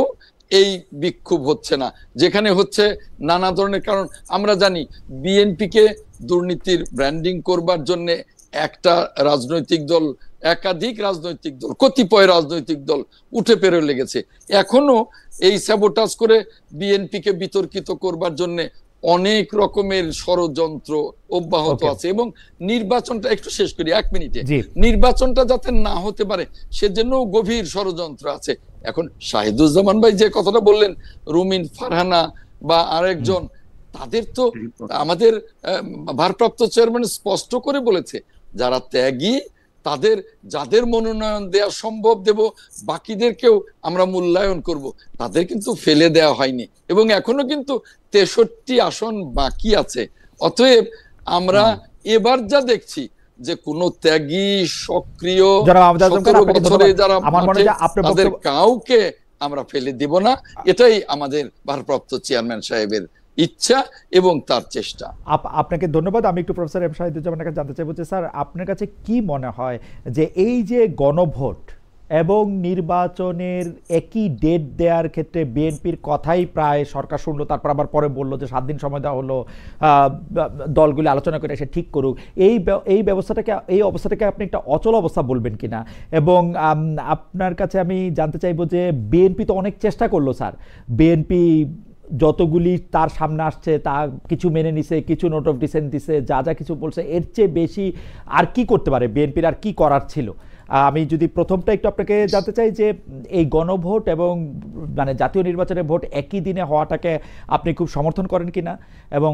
Speaker 2: এই বিক্ষোভ হচ্ছে না, যেখানে হচ্ছে নানা ধরনের কারণ। আমরা জানি বিএনপিকে দুর্নীতির ব্র্যান্ডিং করবার জন্য একটা রাজনৈতিক দল, একাধিক রাজনৈতিক দল, কতিপয় রাজনৈতিক দল উঠে পেরে লেগেছে। এখনো এই স্যাবোটাজ করে বিএনপিকে বিতর্কিত করবার জন্য অনেক রকমের ষড়যন্ত্র অব্যাহত আছে। এবং নির্বাচনটা একটু শেষ করি 1 মিনিটে, নির্বাচনটা যাতে না হতে পারে সেজন্য গভীর ষড়যন্ত্র আছে। এখন শাহিদুজ্জামান ভাই যে কথাটা বললেন, রুমিন ফারহানা বা আরেকজন, তাদের তো আমাদের ভারপ্রাপ্ত চেয়ারম্যান স্পষ্ট করে বলেছে, যারা ত্যাগী তাদের, যাদের মনোনয়ন দেওয়া সম্ভব দেব, বাকিদেরকেও আমরা মূল্যায়ন করব। তাদের কিন্তু ফেলে দেওয়া হয়নি এবং এখনো কিন্তু 63 আসন বাকি আছে। অতএব আমরা এবার যা দেখছি যে কোন ত্যাগী, সক্রিয়, 17 বছরে যারা তাদের কাউকে আমরা ফেলে দিব না। এটাই আমাদের ভারপ্রাপ্ত চেয়ারম্যান সাহেবের ইচ্ছা এবং তার চেষ্টা।
Speaker 1: আপনাকে ধন্যবাদ। আমি একটু প্রফেসর এম শাহিদুজ্জামানের কাছে জানতে চাইবো যে স্যার, আপনার কাছে কি মনে হয় যে এই যে গণভোট এবং নির্বাচনের একই ডেট দেওয়ার ক্ষেত্রে বিএনপির কথাই প্রায় সরকার শুনলো, তারপর আবার পরে বললো যে 7 দিন সময় দেওয়া হলো, দলগুলি আলোচনা করে এসে ঠিক করুক, এই অবস্থাটাকে আপনি একটা অচল অবস্থা বলবেন কিনা? এবং আপনার কাছে আমি জানতে চাইবো যে বিএনপি তো অনেক চেষ্টা করলো স্যার, বিএনপি যতগুলি তার সামনে আসছে তা কিছু মেনে নিছে, কিছু নোট অফ ডিসেন্ট দিছে, যা যা কিছু বলছে, এর চেয়ে বেশি আর কি করতে পারে বিএনপির? আর কি করার ছিল? আমি যদি প্রথমটা একটু আপনাকে জানতে চাই যে এই গণভোট এবং মানে জাতীয় নির্বাচনের ভোট একই দিনে হওয়াটাকে আপনি খুব সমর্থন করেন কিনা, এবং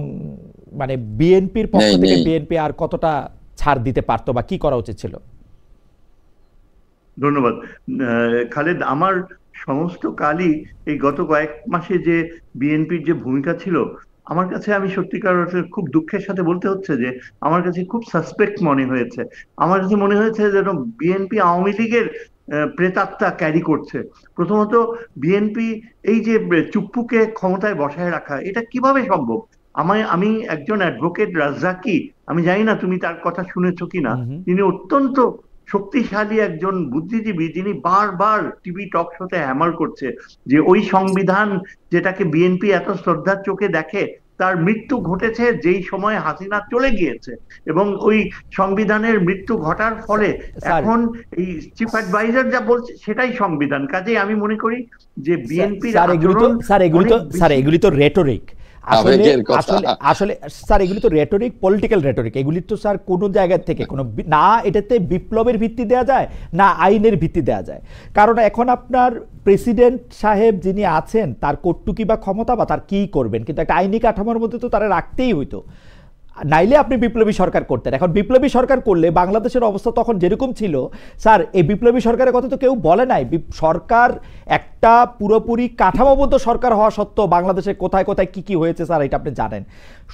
Speaker 1: মানে বিএনপির পক্ষ থেকে বিএনপি আর কতটা ছাড় দিতে পারতো বা কি করা উচিত ছিল?
Speaker 3: ধন্যবাদ খালেদ। আমার সমস্ত কালই এই গত কয়েক মাসে যে বিএনপির যে ভূমিকা ছিল, আমার কাছে, আমি সত্যিকার অর্থে খুব দুঃখের সাথে বলতে হচ্ছে যে আমার কাছে খুব সাসপেক্ট মনে হয়েছে। আমার কাছে মনে হয়েছে যেন বিএনপি আওয়ামী লীগের প্রেতাত্মা ক্যারি করছে। প্রথমত, বিএনপি এই যে চুপ্পুকে ক্ষমতায় বসায় রাখা, এটা কিভাবে সম্ভব? আমি একজন অ্যাডভোকেট রাজ্জাকি, আমি জানি না তুমি তার কথা শুনেছো কিনা, তিনি অত্যন্ত শক্তিশালী একজন বুদ্ধিজীবী, যিনি বারবার টিভি টক শোতে হ্যামার করছে যে ওই সংবিধান যেটাকে বিএনপি এত শ্রদ্ধার চোখে দেখে, তার মৃত্যু ঘটেছে যেই সময় হাসিনা চলে গিয়েছে, এবং ওই সংবিধানের মৃত্যু ঘটার ফলে এখন এই চিফ অ্যাডভাইজার যা বলছে সেটাই সংবিধান। কাজেই আমি মনে করি যে বিএনপি
Speaker 1: এগুলি তো রেটরিক, আসলে স্যার এগুলি তো রেটরিক, পলিটিক্যাল রেটরিক। এগুলি তো স্যার কোনো জায়গা থেকে কোনো না এটাতে বিপ্লবের ভিত্তি দেওয়া যায় না আইনের ভিত্তি দেওয়া যায়। কারণ এখন আপনার প্রেসিডেন্ট সাহেব যিনি আছেন তার কটুকি বা ক্ষমতা বা তার কি করবেন, কিন্তু একটা আইনি কাঠামোর মধ্যে তো তারা রাখতেই হইতো। নাইলে আপনি বিপ্লবী সরকার করতেন। এখন বিপ্লবী সরকার করলে বাংলাদেশের অবস্থা তখন যেরকম ছিল স্যার, এই বিপ্লবী সরকারের কথা তো কেউ বলে নাই। সরকার একটা পুরোপুরি কাঠামোবদ্ধ সরকার হওয়া সত্ত্বেও বাংলাদেশে কোথায় কোথায় কি কি হয়েছে স্যার এটা আপনি জানেন।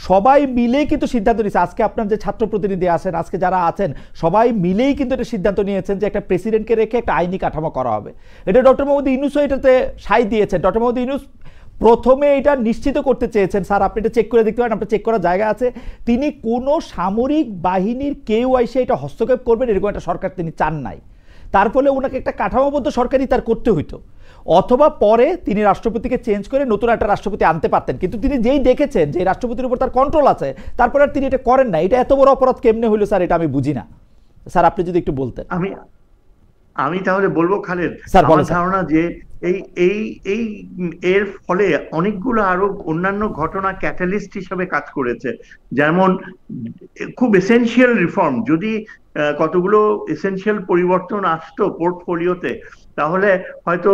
Speaker 1: সবাই মিলেই কিন্তু সিদ্ধান্ত নিয়েছে, আজকে আপনার যে ছাত্র প্রতিনিধি আছেন, আজকে যারা আছেন সবাই মিলেই কিন্তু এটা সিদ্ধান্ত নিয়েছেন যে একটা প্রেসিডেন্টকে রেখে একটা আইনি কাঠামো করা হবে। এটা ডক্টর মোহাম্মদ ইউনূসও এটাতে সায় দিয়েছেন। ডক্টর মোহাম্মদ ইউনূস প্রথমে এটা নিশ্চিত করতে চেয়েছেন, স্যার আপনি এটা চেক করে দেখতে পারেন, আপনার চেক করার জায়গা আছে, তিনি কোনো সামরিক বাহিনীর কেউ এসে এটা হস্তক্ষেপ করবেন এরকম একটা সরকার তিনি চান নাই। তার ফলে ওনাকে একটা কাঠামোবদ্ধ সরকারই তার করতে হইতো, অথবা পরে তিনি রাষ্ট্রপতিকে চেঞ্জ করে নতুন একটা রাষ্ট্রপতি আনতে পারতেন। কিন্তু তিনি যেই দেখেছেন যে রাষ্ট্রপতির উপর তার কন্ট্রোল আছে, তারপরে আর তিনি এটা করেন না। এটা এত বড় অপরাধ কেমনে হইলো স্যার, এটা আমি বুঝি না। স্যার আপনি যদি একটু বলতেন।
Speaker 3: আমি তাহলে বলবো খালেদ,
Speaker 1: আমার
Speaker 3: ধারণা যে এই এর ফলে অনেকগুলো আরো অন্যান্য ঘটনা ক্যাটালিস্ট হিসেবে কাজ করেছে। যেমন খুব এসেনশিয়াল রিফর্ম, যদি কতগুলো এসেনশিয়াল পরিবর্তন আসতো পোর্টফোলিওতে, তাহলে হয়তো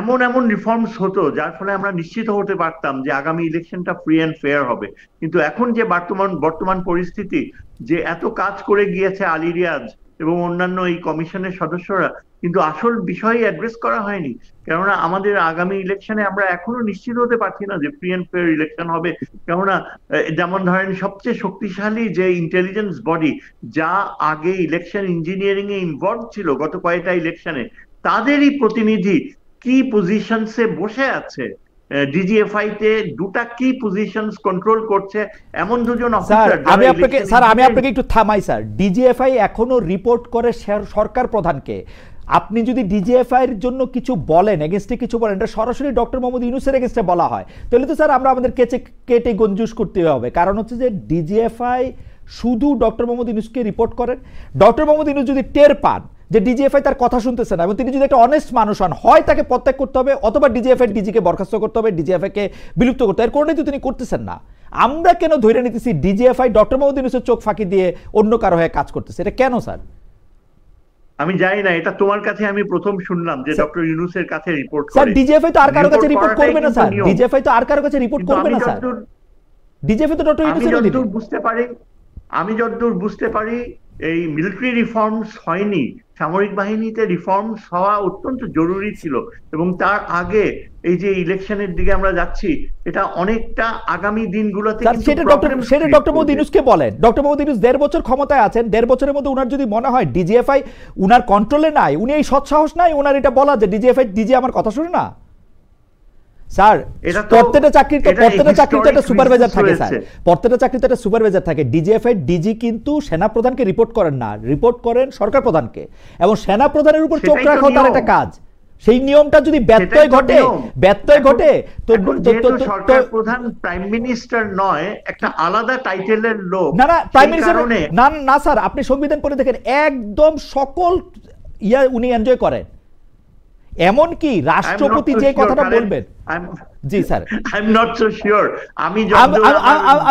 Speaker 3: এমন এমন রিফর্মস হতো যার ফলে আমরা নিশ্চিত হতে পারতাম যে আগামী ইলেকশনটা ফ্রি অ্যান্ড ফেয়ার হবে। কিন্তু এখন যে বর্তমান পরিস্থিতি, যে এত কাজ করে গিয়েছে আলী রিয়াজ এবং অন্যান্য এই কমিশনের সদস্যরা, কিন্তু আসল বিষয় অ্যাড্রেস করা হয়নি। কেননা আমাদের আগামী ইলেকশনে আমরা এখনো নিশ্চিত হতে পারছি না যে ফ্রি অ্যান্ড ফেয়ার ইলেকশন হবে। কেননা যেমন ধরেন সবচেয়ে শক্তিশালী যে ইন্টেলিজেন্স বডি, যা আগে ইলেকশন ইঞ্জিনিয়ারিং এ ইনভলভ ছিল গত কয়েকটা ইলেকশনে, তাদেরই প্রতিনিধি কি পজিশনসে বসে আছে। ডিজিএফআই তে দুটা কি পজিশনস কন্ট্রোল করছে এমন দুজন অফিসার।
Speaker 1: আমি আপনাকে একটু থামাই স্যার। ডিজিএফআই এখনো রিপোর্ট করে সরকার প্রধানকে। আপনি যদি ডিজিএফআই এর জন্য কিছু বলেন, এগেইনস্টে কিছু বলেন, এটা সরাসরি ডক্টর মোহাম্মদ ইউনূসের এগেইনস্টে বলা হয়, তাহলে তো স্যার আমরা আমাদের কেটে গঞ্জুস করতে হবে। কারণ হচ্ছে যে ডিজিএফআই শুধু ডক্টর মোহাম্মদ ইউনূসকে রিপোর্ট করেন। ডক্টর মোহাম্মদ ইউনূস যদি টের পান যে ডিজিএফআই তার কথা শুনতেছে না এবং তিনি যদি একটা অনেস্ট মানুষ হন, হয় তাকে পদত্যাগ করতে হবে অথবা ডিজিএফআই ডিজিকে বরখাস্ত করতে হবে, ডিজিএফআই কে বিলুপ্ত করতে হবে। এর কোনোটাই তো তিনি করতেছেন না। আমরা কেন ধরে নিতেছি ডিজিএফআই ডক্টর মোহাম্মদ ইউনূসের চোখ ফাঁকি দিয়ে অন্য কারো হয়ে কাজ করতেছে? এটা কেন স্যার?
Speaker 3: আমি জানি না, এটা তোমার কাছে আমি প্রথম শুনলাম যে ডক্টর ইউনূসের কাছে রিপোর্ট করে।
Speaker 1: স্যার ডিজিএফআই তো আর কারো কাছে রিপোর্ট করবে না স্যার, ডিজিএফআই তো আর কারো কাছে রিপোর্ট করবে না স্যার। ডিজিএফআই তো ডক্টর ইউনূসের অধীনে।
Speaker 3: আমি যতদূর বুঝতে পারি এই মিলিটারি রিফর্মস হয়নি, সামরিক বাহিনীতে রিফর্মস হওয়া অত্যন্ত জরুরি ছিল। এবং তার আগে এই যে ইলেকশনের দিকে আমরা যাচ্ছি, এটা অনেকটা আগামী দিনগুলোতে
Speaker 1: সেটা ডক্টর মোহাম্মদ ইউনূসকে বলেন। ডক্টর মোহাম্মদ ইউনূস 1.5 বছর ক্ষমতায় আছেন, 1.5 বছরের মধ্যে উনার যদি মনে হয় ডিজিএফআই উনার কন্ট্রোলে নাই, উনি এই সৎসাহস নাই ওনার এটা বলা যে ডিজিএফআই ডিজি আমার কথা শুনে না। স্যার প্রত্যেকটা চাকরিতে একটা সুপারভাইজার থাকে স্যার, প্রত্যেকটা চাকরিতে একটা সুপারভাইজার থাকে। ডিজিএফআই ডিজি কিন্তু সেনা প্রধানকে রিপোর্ট করেন না, রিপোর্ট করেন সরকার প্রধানকে, এবং সেনা প্রধানের উপর চোখ রাখা তার একটা কাজ। সেই নিয়মটা যদি ব্যত্যয় ঘটে তো
Speaker 3: সরকার প্রধান প্রাইম মিনিস্টার নয়, একটা আলাদা টাইটেলের লোক।
Speaker 1: না প্রাইম মিনিস্টার না স্যার, আপনি সংবিধান পড়ে দেখেন, একদম সকল উনি এনজয় করেন। এমন কি রাষ্ট্রপতি যে কথাটা বলবেন, জি sir,
Speaker 3: I am not so sure. I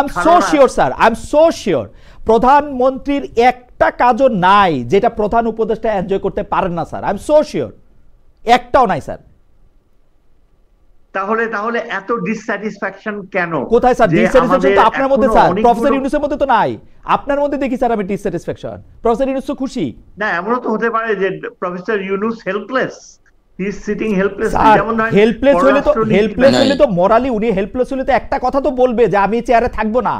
Speaker 1: am so sure sir, I am so sure. প্রধানমন্ত্রীর একটা কাজও নাই যেটা প্রধান উপদেষ্টা এনজয় করতে পারেন না sir, I am so sure, একটাও নাই স্যার।
Speaker 3: তাহলে এত ডিসস্যাটিসফ্যাকশন কেন?
Speaker 1: কোথায় স্যার ডিসস্যাটিসফ্যাকশন? তো আপনার মধ্যে স্যার, প্রফেসর ইউনূসের মধ্যে তো নাই, আপনার মধ্যে দেখি স্যার আমি ডিসস্যাটিসফ্যাকশন। প্রফেসর ইউনূস তো খুশি
Speaker 3: না। এমনও তো হতে পারে যে professor Yunus helpless, he is sitting helpless.
Speaker 1: যেমন হেল্পলেস হলে তো মোরালি উনি হেল্পলেস হলে তো একটা কথা তো বলবে যে আমি চেয়ারে থাকবো না,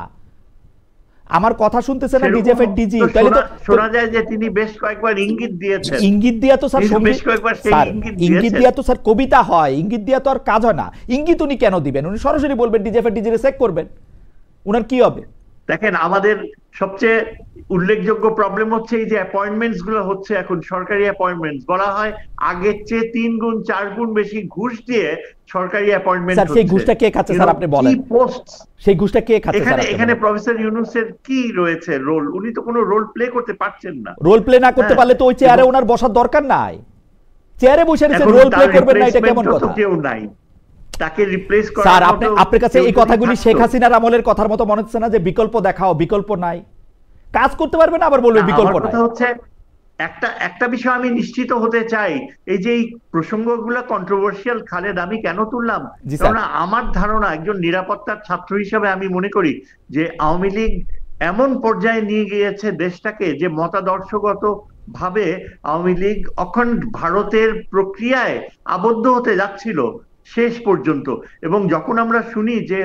Speaker 1: আমার কথা শুনতেছে না ডিজিএফআই ডিজি। তাহলে তো
Speaker 3: শোনা যায় যে তিনি বেশ কয়েকবার ইঙ্গিত দিয়েছেন।
Speaker 1: ইঙ্গিত দিয়া তো স্যার ইঙ্গিত দিয়া তো স্যার কবিতা হয়, ইঙ্গিত দিয়া তো আর কাজ হয় না। ইঙ্গিত উনি কেন দিবেন? উনি সরাসরি বলবেন ডিজিএফআই ডিজি রে চেক করবেন, উনার কি হবে?
Speaker 3: দেখেন, আমাদের সবচেয়ে উল্লেখযোগ্য প্রবলেম হচ্ছে এই যে অ্যাপয়েন্টমেন্টস গুলো হচ্ছে এখন, সরকারি অ্যাপয়েন্টমেন্টস বলা হয় আগের চেয়ে 3 গুণ 4 গুণ বেশি ঘুষ দিয়ে সরকারি অ্যাপয়েন্টমেন্ট হচ্ছে।
Speaker 1: সেই ঘুষটা কে খাচ্ছে স্যার আপনি বলেন? সেই ঘুষটা কে খাচ্ছে স্যার?
Speaker 3: এখানে প্রফেসর ইউনূসের কি রয়েছে রোল? উনি তো কোনো রোল প্লে করতে পারছেন না।
Speaker 1: রোল প্লে না করতে পারলে তো ওই চেয়ারে ওনার বসার দরকার নাই। চেয়ারে বসে রয়েছে, রোল প্লে করবেন না, এটা কেমন কথা?
Speaker 3: কেউ নাই তাকে রিপ্লেস করার।
Speaker 1: স্যার আপনার কাছে এই কথাগুলি শেখ হাসিনার আমলের কথার মতো মনে হচ্ছে না যে বিকল্প দেখাও, বিকল্প নাই, কাজ করতে পারবে না, আবার বলবে বিকল্প নাই?
Speaker 3: কথা হচ্ছে একটা বিষয় আমি নিশ্চিত হতে চাই, এই যে এই প্রসঙ্গগুলো কন্ট্রোভার্সিয়াল খালেদ, আমি কেন তুললাম? কারণ আমার ধারণা, একজন নিরাপত্তার ছাত্র হিসেবে আমি মনে করি যে আওয়ামী লীগ এমন পর্যায়ে নিয়ে গিয়েছে দেশটাকে যে মতাদর্শগত ভাবে আওয়ামী লীগ অখণ্ড ভারতের প্রক্রিয়ায় আবদ্ধ হতে যাচ্ছিল শেষ পর্যন্ত। এবং যখন আমরা শুনি যে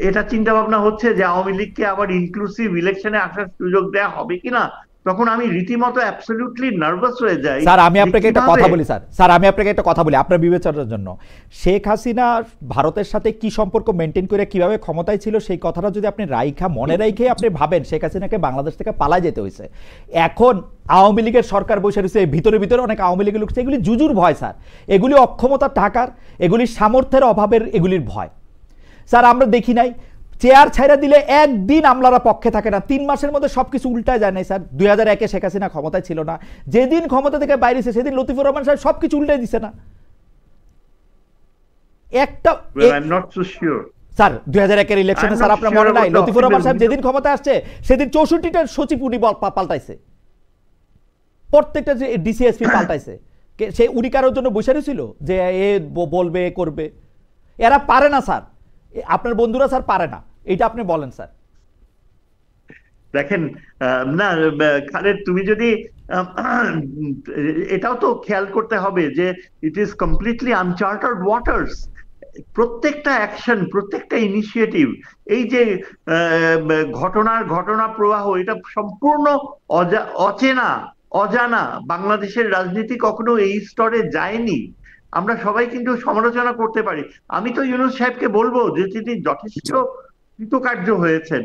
Speaker 3: এটা চিন্তা ভাবনা হচ্ছে যে আওয়ামী লীগকে আবার ইনক্লুসিভ ইলেকশনে আসার সুযোগ দেওয়া হবে কিনা, তখন আমি রীতিমতো অ্যাবসলিউটলি নার্ভাস হয়ে যাই।
Speaker 1: স্যার আমি আপনাকে একটা কথা বলি, স্যার আমি আপনাকে একটা কথা বলি আপনার বিবেচনার জন্য। শেখ হাসিনা ভারতের সাথে কি সম্পর্ক মেনটেন করে কিভাবে ক্ষমতায় ছিল সেই কথাটা যদি আপনি মনে রাইখে আপনি ভাবেন শেখ হাসিনাকে বাংলাদেশ থেকে পালায় যেতে হয়েছে। এখন আওয়ামী লীগের সরকার বসে রয়েছে, ভিতরে ভিতরে অনেক আওয়ামী লীগের লোক, এগুলি জুজুর ভয় স্যার, এগুলি অক্ষমতার ঢাকার, এগুলি সামর্থ্যের অভাবের, এগুলির ভয়। স্যার আমরা দেখি নাই চেয়ার ছাইরা দিলে একদিন আমলারা পক্ষে থাকে না, 3 মাসের মধ্যে সবকিছু উল্টায় যায় নাই স্যার। 2001-এ শেখ হাসিনা ক্ষমতায় ছিল না, যেদিন ক্ষমতা থেকে বাইরেছে সেদিন লতিফুর রহমান সাহেব সবকিছু উল্টায় দিছে না একটা। স্যার 2001-এর ইলেকশনে স্যার আপনার মনে নাই লতিফুর রহমান সাহেব যেদিন ক্ষমতা আসছে সেদিন 64টা সচিব উনি পাল্টাইছে, প্রত্যেকটা যে ডিসিএসপি পাল্টাইছে। সে উনি কারোর জন্য বসে ছিল যে এ বলবে করবে? এরা পারে না স্যার, আপনার বন্ধুরা স্যার পারে না, এটা আপনি বলেন স্যার।
Speaker 3: দেখেন না খালেদ, তুমি যদি এটাও তো খেয়াল করতে হবে যে ইট ইজ কমপ্লিটলি আনচার্টার্ড ওয়াটার্স। প্রত্যেকটা অ্যাকশন, প্রত্যেকটা ইনিশিয়েটিভ, এই যে ঘটনা প্রবাহ, এটা সম্পূর্ণ অজানা। বাংলাদেশের রাজনীতি কখনো এই স্তরে যায়নি। আমরা সবাই কিন্তু সমালোচনা করতে পারি। আমি তো ইউনূস সাহেবকে বলবো যে তিনি যথেষ্ট কৃতকার্য হয়েছেন,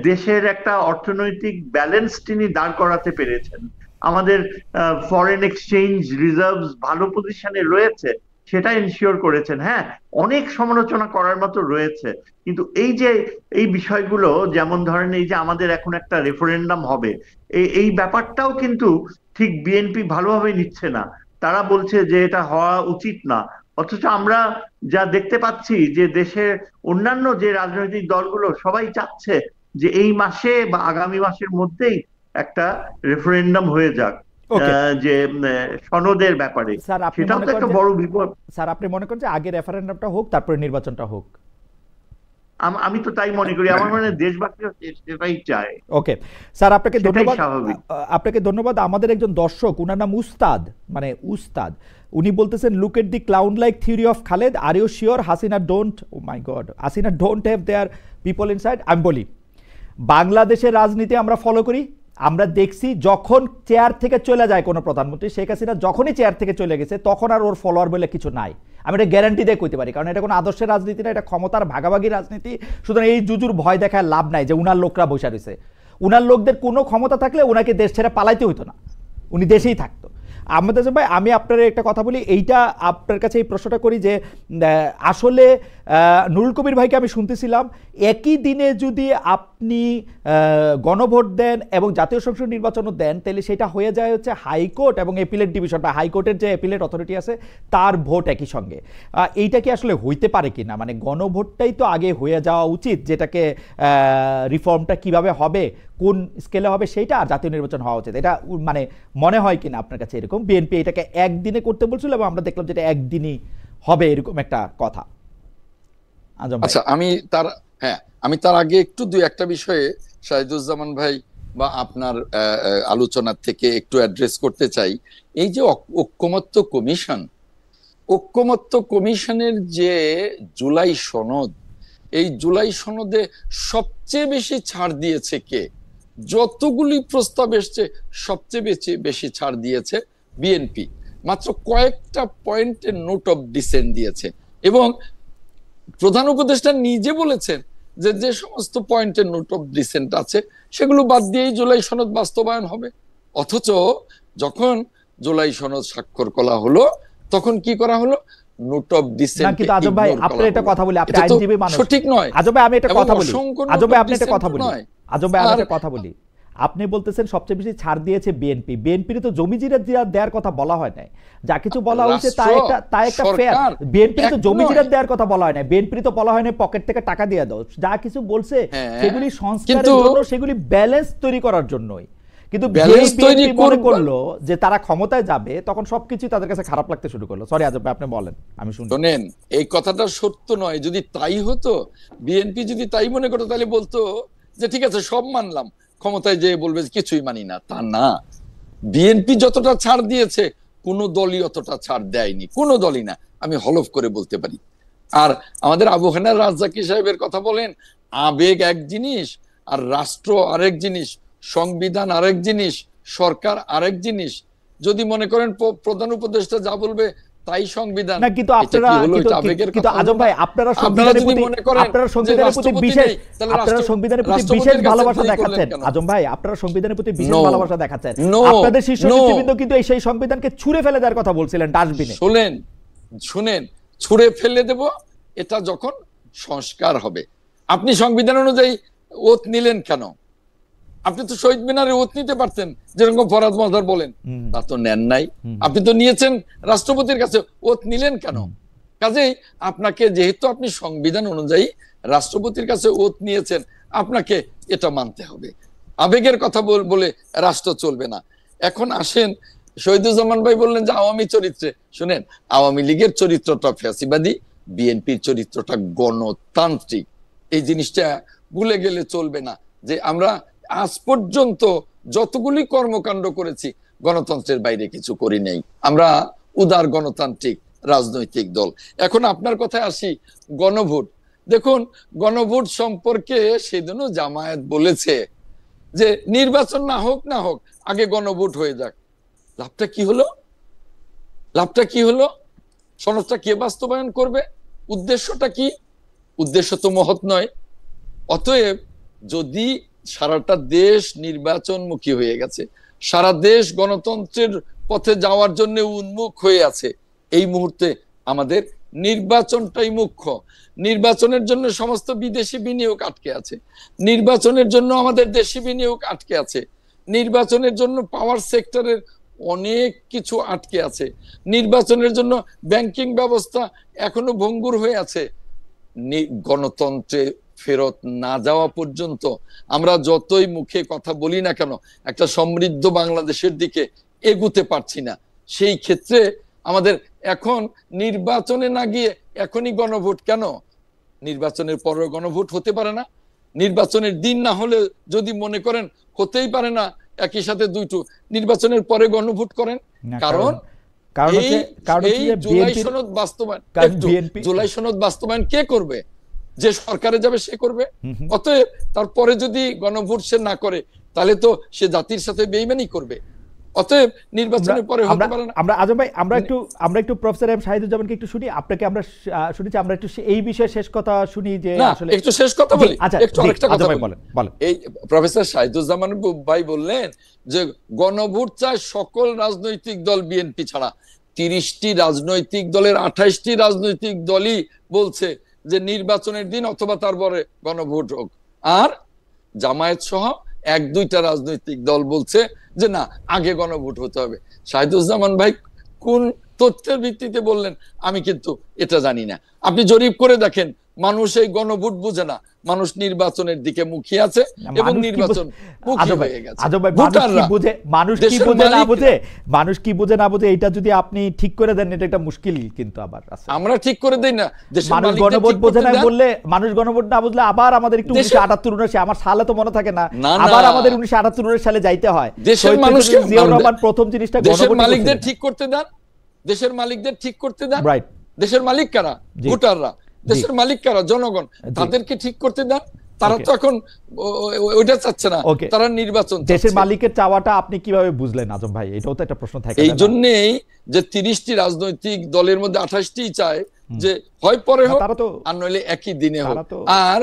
Speaker 3: দেশের একটা অর্থনৈতিক ব্যালেন্স তিনি দাঁড় করাতে পেরেছেন, আমাদের ফরেন এক্সচেঞ্জ রিজার্ভস ভালো পজিশনে রয়েছে সেটা এনশিওর করেছেন। হ্যাঁ, অনেক সমালোচনা করার মতো রয়েছে, কিন্তু এই যে এই বিষয়গুলো, যেমন ধরেন এই যে আমাদের এখন একটা রেফারেন্ডাম হবে, এই ব্যাপারটাও কিন্তু ঠিক বিএনপি ভালোভাবে নিচ্ছে না। তারা বলছে যে এটা হওয়া উচিত না, অথচ আমরা যা দেখতে পাচ্ছি যে দেশের অন্যান্য যে রাজনৈতিক দলগুলো সবাই চাচ্ছে যে এই মাসে বা আগামী মাসের মধ্যেই একটা রেফারেন্ডাম হয়ে যাক যে সনদের ব্যাপারে। সেটাও তো একটা বড় বিপদ।
Speaker 1: স্যার আপনি মনে করেন যে আগে রেফারেন্ডামটা হোক তারপরে নির্বাচনটা হোক?
Speaker 3: আমি তো তাই মনে করি, আমার মনে হয় দেশবাসীও সেটাই চায়।
Speaker 1: ওকে স্যার, আপনাকে ধন্যবাদ। আপনাকে ধন্যবাদ। আমাদের একজন দর্শক, উনার নাম উস্তাদ, মানে উস্তাদ, উনি বলতেছেন look at the clown like theory of Khaled, are you sure Hasina don't, oh my God, Hasina don't have their people inside? আমি বলি বাংলাদেশের রাজনীতি আমরা ফলো করি, আমরা দেখছি যখন চেয়ার থেকে চলে যায় কোনো প্রধানমন্ত্রী, শেখ হাসিনা যখনই চেয়ার থেকে চলে গেছে তখন আর ওর ফলোয়ার বলে কিছু নাই। আমি এটা গ্যারান্টি দিয়ে কইতে পারি, কারণ এটা কোনো আদর্শের রাজনীতি না, এটা ক্ষমতার ভাগাভাগি রাজনীতি। সুতরাং এই জুজুর ভয় দেখায় লাভ নাই যে উনার লোকরা বসে রয়েছে। উনার লোকদের কোনো ক্ষমতা থাকলে ওনাকে দেশ ছেড়ে পালাইতে হইতো না, উনি দেশেই থাকতো। আমাদের ভাই আমি আপনার একটা কথা বলি, এইটা আপনার কাছে এই প্রশ্নটা করি যে আসলে নুরুল কবির ভাইকে আমি শুনতেছিলাম একই দিনে যদি আপনি গণভোট দেন এবং জাতীয় সংসদ নির্বাচনও দেন তাহলে সেটা হয়ে যায় হচ্ছে হাইকোর্ট এবং এপিলেট ডিভিশন বা হাইকোর্টের যে এপিলেট অথরিটি আছে তার ভোট একই সঙ্গে। এইটা কি আসলে হইতে পারে কিনা, মানে গণভোটটাই তো আগে হয়ে যাওয়া উচিত, যেটাকে রিফর্মটা কিভাবে হবে, কোন স্কেলে হবে সেইটা, আর জাতীয় নির্বাচন হওয়া উচিত, এটা মানে মনে হয় কিনা আপনার কাছে? এরকম বিএনপি এটাকে একদিনে করতে বলছিল এবং আমরা দেখলাম যেটা একদিনই হবে, এরকম একটা কথা।
Speaker 2: আচ্ছা, আমি তার আগে একটু দুই একটা বিষয়ে শাহিদুজ্জামান ভাই বা আপনার আলোচনার থেকে একটু অ্যাড্রেস করতে চাই। এই যে ঐক্যমত্য কমিশনের যে জুলাই সনদ, এই জুলাই সনদে সবচেয়ে বেশি ছাড় দিয়েছে কে? যতগুলি প্রস্তাব এসছে সবচেয়ে বেশি ছাড় দিয়েছে বিএনপি। মাত্র কয়েকটা পয়েন্টে নোট অফ ডিসেন্ট দিয়েছে এবং প্রধান উপদেষ্টা নিজে বলেছেন যে যে সমস্ত পয়েন্টের নোট অফ ডিসেন্ট আছে সেগুলো বাদ দিয়েই জুলাই সনদ বাস্তবায়ন হবে। অথচ যখন জুলাই সনদ স্বাক্ষর করা হলো তখন কি করা হলো? Note of dissent.
Speaker 1: কিন্তু আজব ভাই আপনি একটা কথা বলি, আপনি আইনজীবী মানুষ,
Speaker 2: সঠিক নয়।
Speaker 1: আজব ভাই আমি একটা কথা বলি, আজব ভাই আপনি একটা কথা বলি, আজব ভাই আমি একটা কথা বলি। আপনি বলতেছেন সবচেয়ে বেশি ছাড় দিয়েছে বিএনপি। বিএনপির তো জমি জিরা দেওয়ার কথা বলা হয় নাই, যা কিছু বলা হয়েছে তা একটা ফেয়ার। বিএনপির তো জমি জিরা দেওয়ার কথা বলা হয় না, বিএনপির তো বলা হয় না পকেট থেকে টাকা দিয়ে দাও। যা কিছু বলছে সেগুলি সংস্কারের জন্য, সেগুলি ব্যালেন্স তৈরি করার জন্যই। কিন্তু বিএনপি মনে করলো যে তারা ক্ষমতায় যাবে তখন সবকিছু তাদের কাছে খারাপ লাগতে শুরু করলো। সরি আজব ভাই আপনি বলেন, আমি শুনি।
Speaker 2: শোনেন, এই কথাটা সত্য নয়। যদি তাই হতো, বিএনপি যদি তাই মনে করতো তাহলে বলতো যে ঠিক আছে সব মানলাম, ক্ষমতায় যেয়ে বলবে যে কিছুই মানি না, তা না। বিএনপি যতটা ছাড় দিয়েছে কোন দলই অতটা ছাড় দেয়নি, কোন দলই না, আমি হলফ করে বলতে পারি। আর আমাদের আবু হানিফ রাজ্জাকী সাহেবের কথা বলেন, আবেগ এক জিনিস আর রাষ্ট্র আরেক জিনিস, সংবিধান আরেক জিনিস, সরকার আরেক জিনিস। যদি মনে করেন প্রধান উপদেষ্টা যা বলবে তাই সংবিধান,
Speaker 1: না, কিন্তু আপনারা কিন্তু আজম ভাই আপনারা সংবিধানের প্রতি বিশেষ ভালোবাসা দেখাচ্ছেন। আজম ভাই আপনারা সংবিধানের প্রতি বিশেষ ভালোবাসা দেখাচ্ছেন, আপনাদের শীর্ষ নেতৃবৃন্দ কিন্তু এই সেই সংবিধানকে ছুঁড়ে ফেলে দেওয়ার কথা বলছিলেন ডাস্টবিনে।
Speaker 2: শুনেন, ছুঁড়ে ফেলে দেব এটা যখন সংস্কার হবে। আপনি সংবিধান অনুযায়ী ওত নিলেন কেন? আপনি তো শহীদ মিনারে ওত নিতে পারতেন, যেরকম ফরাদ মজহার বলেন, তা তো নেন নাই। আপনি তো নিয়েছেন রাষ্ট্রপতির কাছে, ওত নিলেন কেন? কাজেই আপনাকে, যেহেতু আপনি সংবিধান অনুযায়ী রাষ্ট্রপতির কাছে ওত নিয়েছেন, আপনাকে এটা মানতে হবে। আবেগের কথা বলে রাষ্ট্র চলবে না। এখন আসেন, শহীদুজ্জামান ভাই বললেন যে আওয়ামী চরিত্রে, শুনেন, আওয়ামী লীগের চরিত্রটা ফ্যাসিবাদী, বিএনপির চরিত্রটা গণতান্ত্রিক। এই জিনিসটা ভুলে গেলে চলবে না যে আমরা আজ পর্যন্ত যতগুলি কর্মকাণ্ড করেছি গণতন্ত্রের বাইরে কিছু করি নাই। আমরা উদার গণতান্ত্রিক রাজনৈতিক দল। এখন আপনার কথায় আসি, গণভোট। দেখুন, গণভোট সম্পর্কে সেদিনও জামায়াত বলেছে যে নির্বাচন না হোক আগে গণভোট হয়ে যাক। লাভটা কি হলো? সনদটা কে বাস্তবায়ন করবে? উদ্দেশ্যটা কি? উদ্দেশ্য তো মহৎ নয়। অতএব যদি সারাটা দেশ নির্বাচনমুখী হয়ে গেছে, সারা দেশ গণতন্ত্রের পথে যাওয়ার জন্য উন্মুখ হয়ে আছে, এই মুহূর্তে আমাদের নির্বাচনটাই মুখ্য। নির্বাচনের জন্য সমস্ত বিদেশি বিনিয়োগ আটকে আছে, নির্বাচনের জন্য আমাদের দেশি বিনিয়োগ আটকে আছে, নির্বাচনের জন্য পাওয়ার সেক্টরের অনেক কিছু আটকে আছে, নির্বাচনের জন্য ব্যাংকিং ব্যবস্থা এখনো ভঙ্গুর হয়ে আছে। গণতন্ত্রে ফেরত না যাওয়া পর্যন্ত আমরা যতই মুখে কথা বলি না কেন, একটা সমৃদ্ধ বাংলাদেশের দিকে এগুতে পারছি না। সেই ক্ষেত্রে আমাদের এখন নির্বাচনে না গিয়ে এখনই গণভোট কেন? নির্বাচনের পরে গণভোট হতে পারে না? নির্বাচনের দিন না হলে যদি মনে করেন হতেই পারে না, একই সাথে দুইটো, নির্বাচনের পরে গণভোট করেন। কারণ এই জুলাই সনদ বাস্তবায়ন কে করবে? যে সরকারে যাবে সে করবে। অতএব তারপরে যদি গণভোট সে না করে, তাহলে তো সে জাতির সাথে বেইমানি করবে। অতএব নির্বাচনের পরে হতে পারে না।
Speaker 1: আমরা আজম ভাই আমরা একটু প্রফেসর এম শাহিদুজ্জামানকে একটু শুনি। আপনাকে আমরা শুনেছি, আমরা একটু এই বিষয়ে শেষ কথা শুনি। যে
Speaker 2: আসলে একটু শেষ কথা বলি, একটু আরেকটা কথা বলেন। এই প্রফেসর শাহিদুজ্জামান ভাই বললেন যে গণভোট চায় সকল রাজনৈতিক দল, বিএনপি ছাড়া। 30টি রাজনৈতিক দলের 28টি রাজনৈতিক দলই বলছে যে নির্বাচনের দিন অথবা তারপরে গণভোট হোক। আর জামায়াত সহ 1-2টা রাজনৈতিক দল বলছে যে না, আগে গণভোট হতে হবে। শাহিদুজ্জামান ভাই কোন তথ্যের ভিত্তিতে বললেন আমি কিন্তু এটা জানি না। আপনি জরিপ করে দেখেন, মানুষ এই গণভোট বুঝে না, মানুষ নির্বাচনের দিকে মুখিয়ে আছে এবং নির্বাচন মুখী হয়ে গেছে।
Speaker 1: মানুষ কি বুঝে না বুঝে এটা যদি আপনি ঠিক করে দেন, এটা একটা মুশকিল কিন্তু আবার আছে।
Speaker 2: আমরা ঠিক করে দেই না।
Speaker 1: মানুষ গণভোট বোঝে না বললে, মানুষ গণভোট না বুঝলে আবার আমাদের একটু 1978-79 আমার সালে তো মনে থাকে না, আবার আমাদের 1978 সালে যাইতে হয়।
Speaker 2: দেশের মানুষকে
Speaker 1: জিয়াউর রহমান প্রথম জিনিসটা
Speaker 2: দেশের মালিকদের ঠিক করতে দেন, দেশের মালিকদের ঠিক করতে দেন। দেশের মালিক কারা? ভোটাররা। দেশের মালিক কারা? জনগণ। তাদেরকে ঠিক করতে দেন। তারা তো এখন ওইটা চাচ্ছে না, তারা নির্বাচন।
Speaker 1: দেশের মালিকের চাওয়াটা আপনি কিভাবে বুঝলেন আজম ভাই? এটাও তো একটা প্রশ্ন থাকে।
Speaker 2: এই জন্যই যে 30টি রাজনৈতিক দলের মধ্যে 28টি চায় যে হয় পরে হোক আর নইলে একই দিনে হোক। আর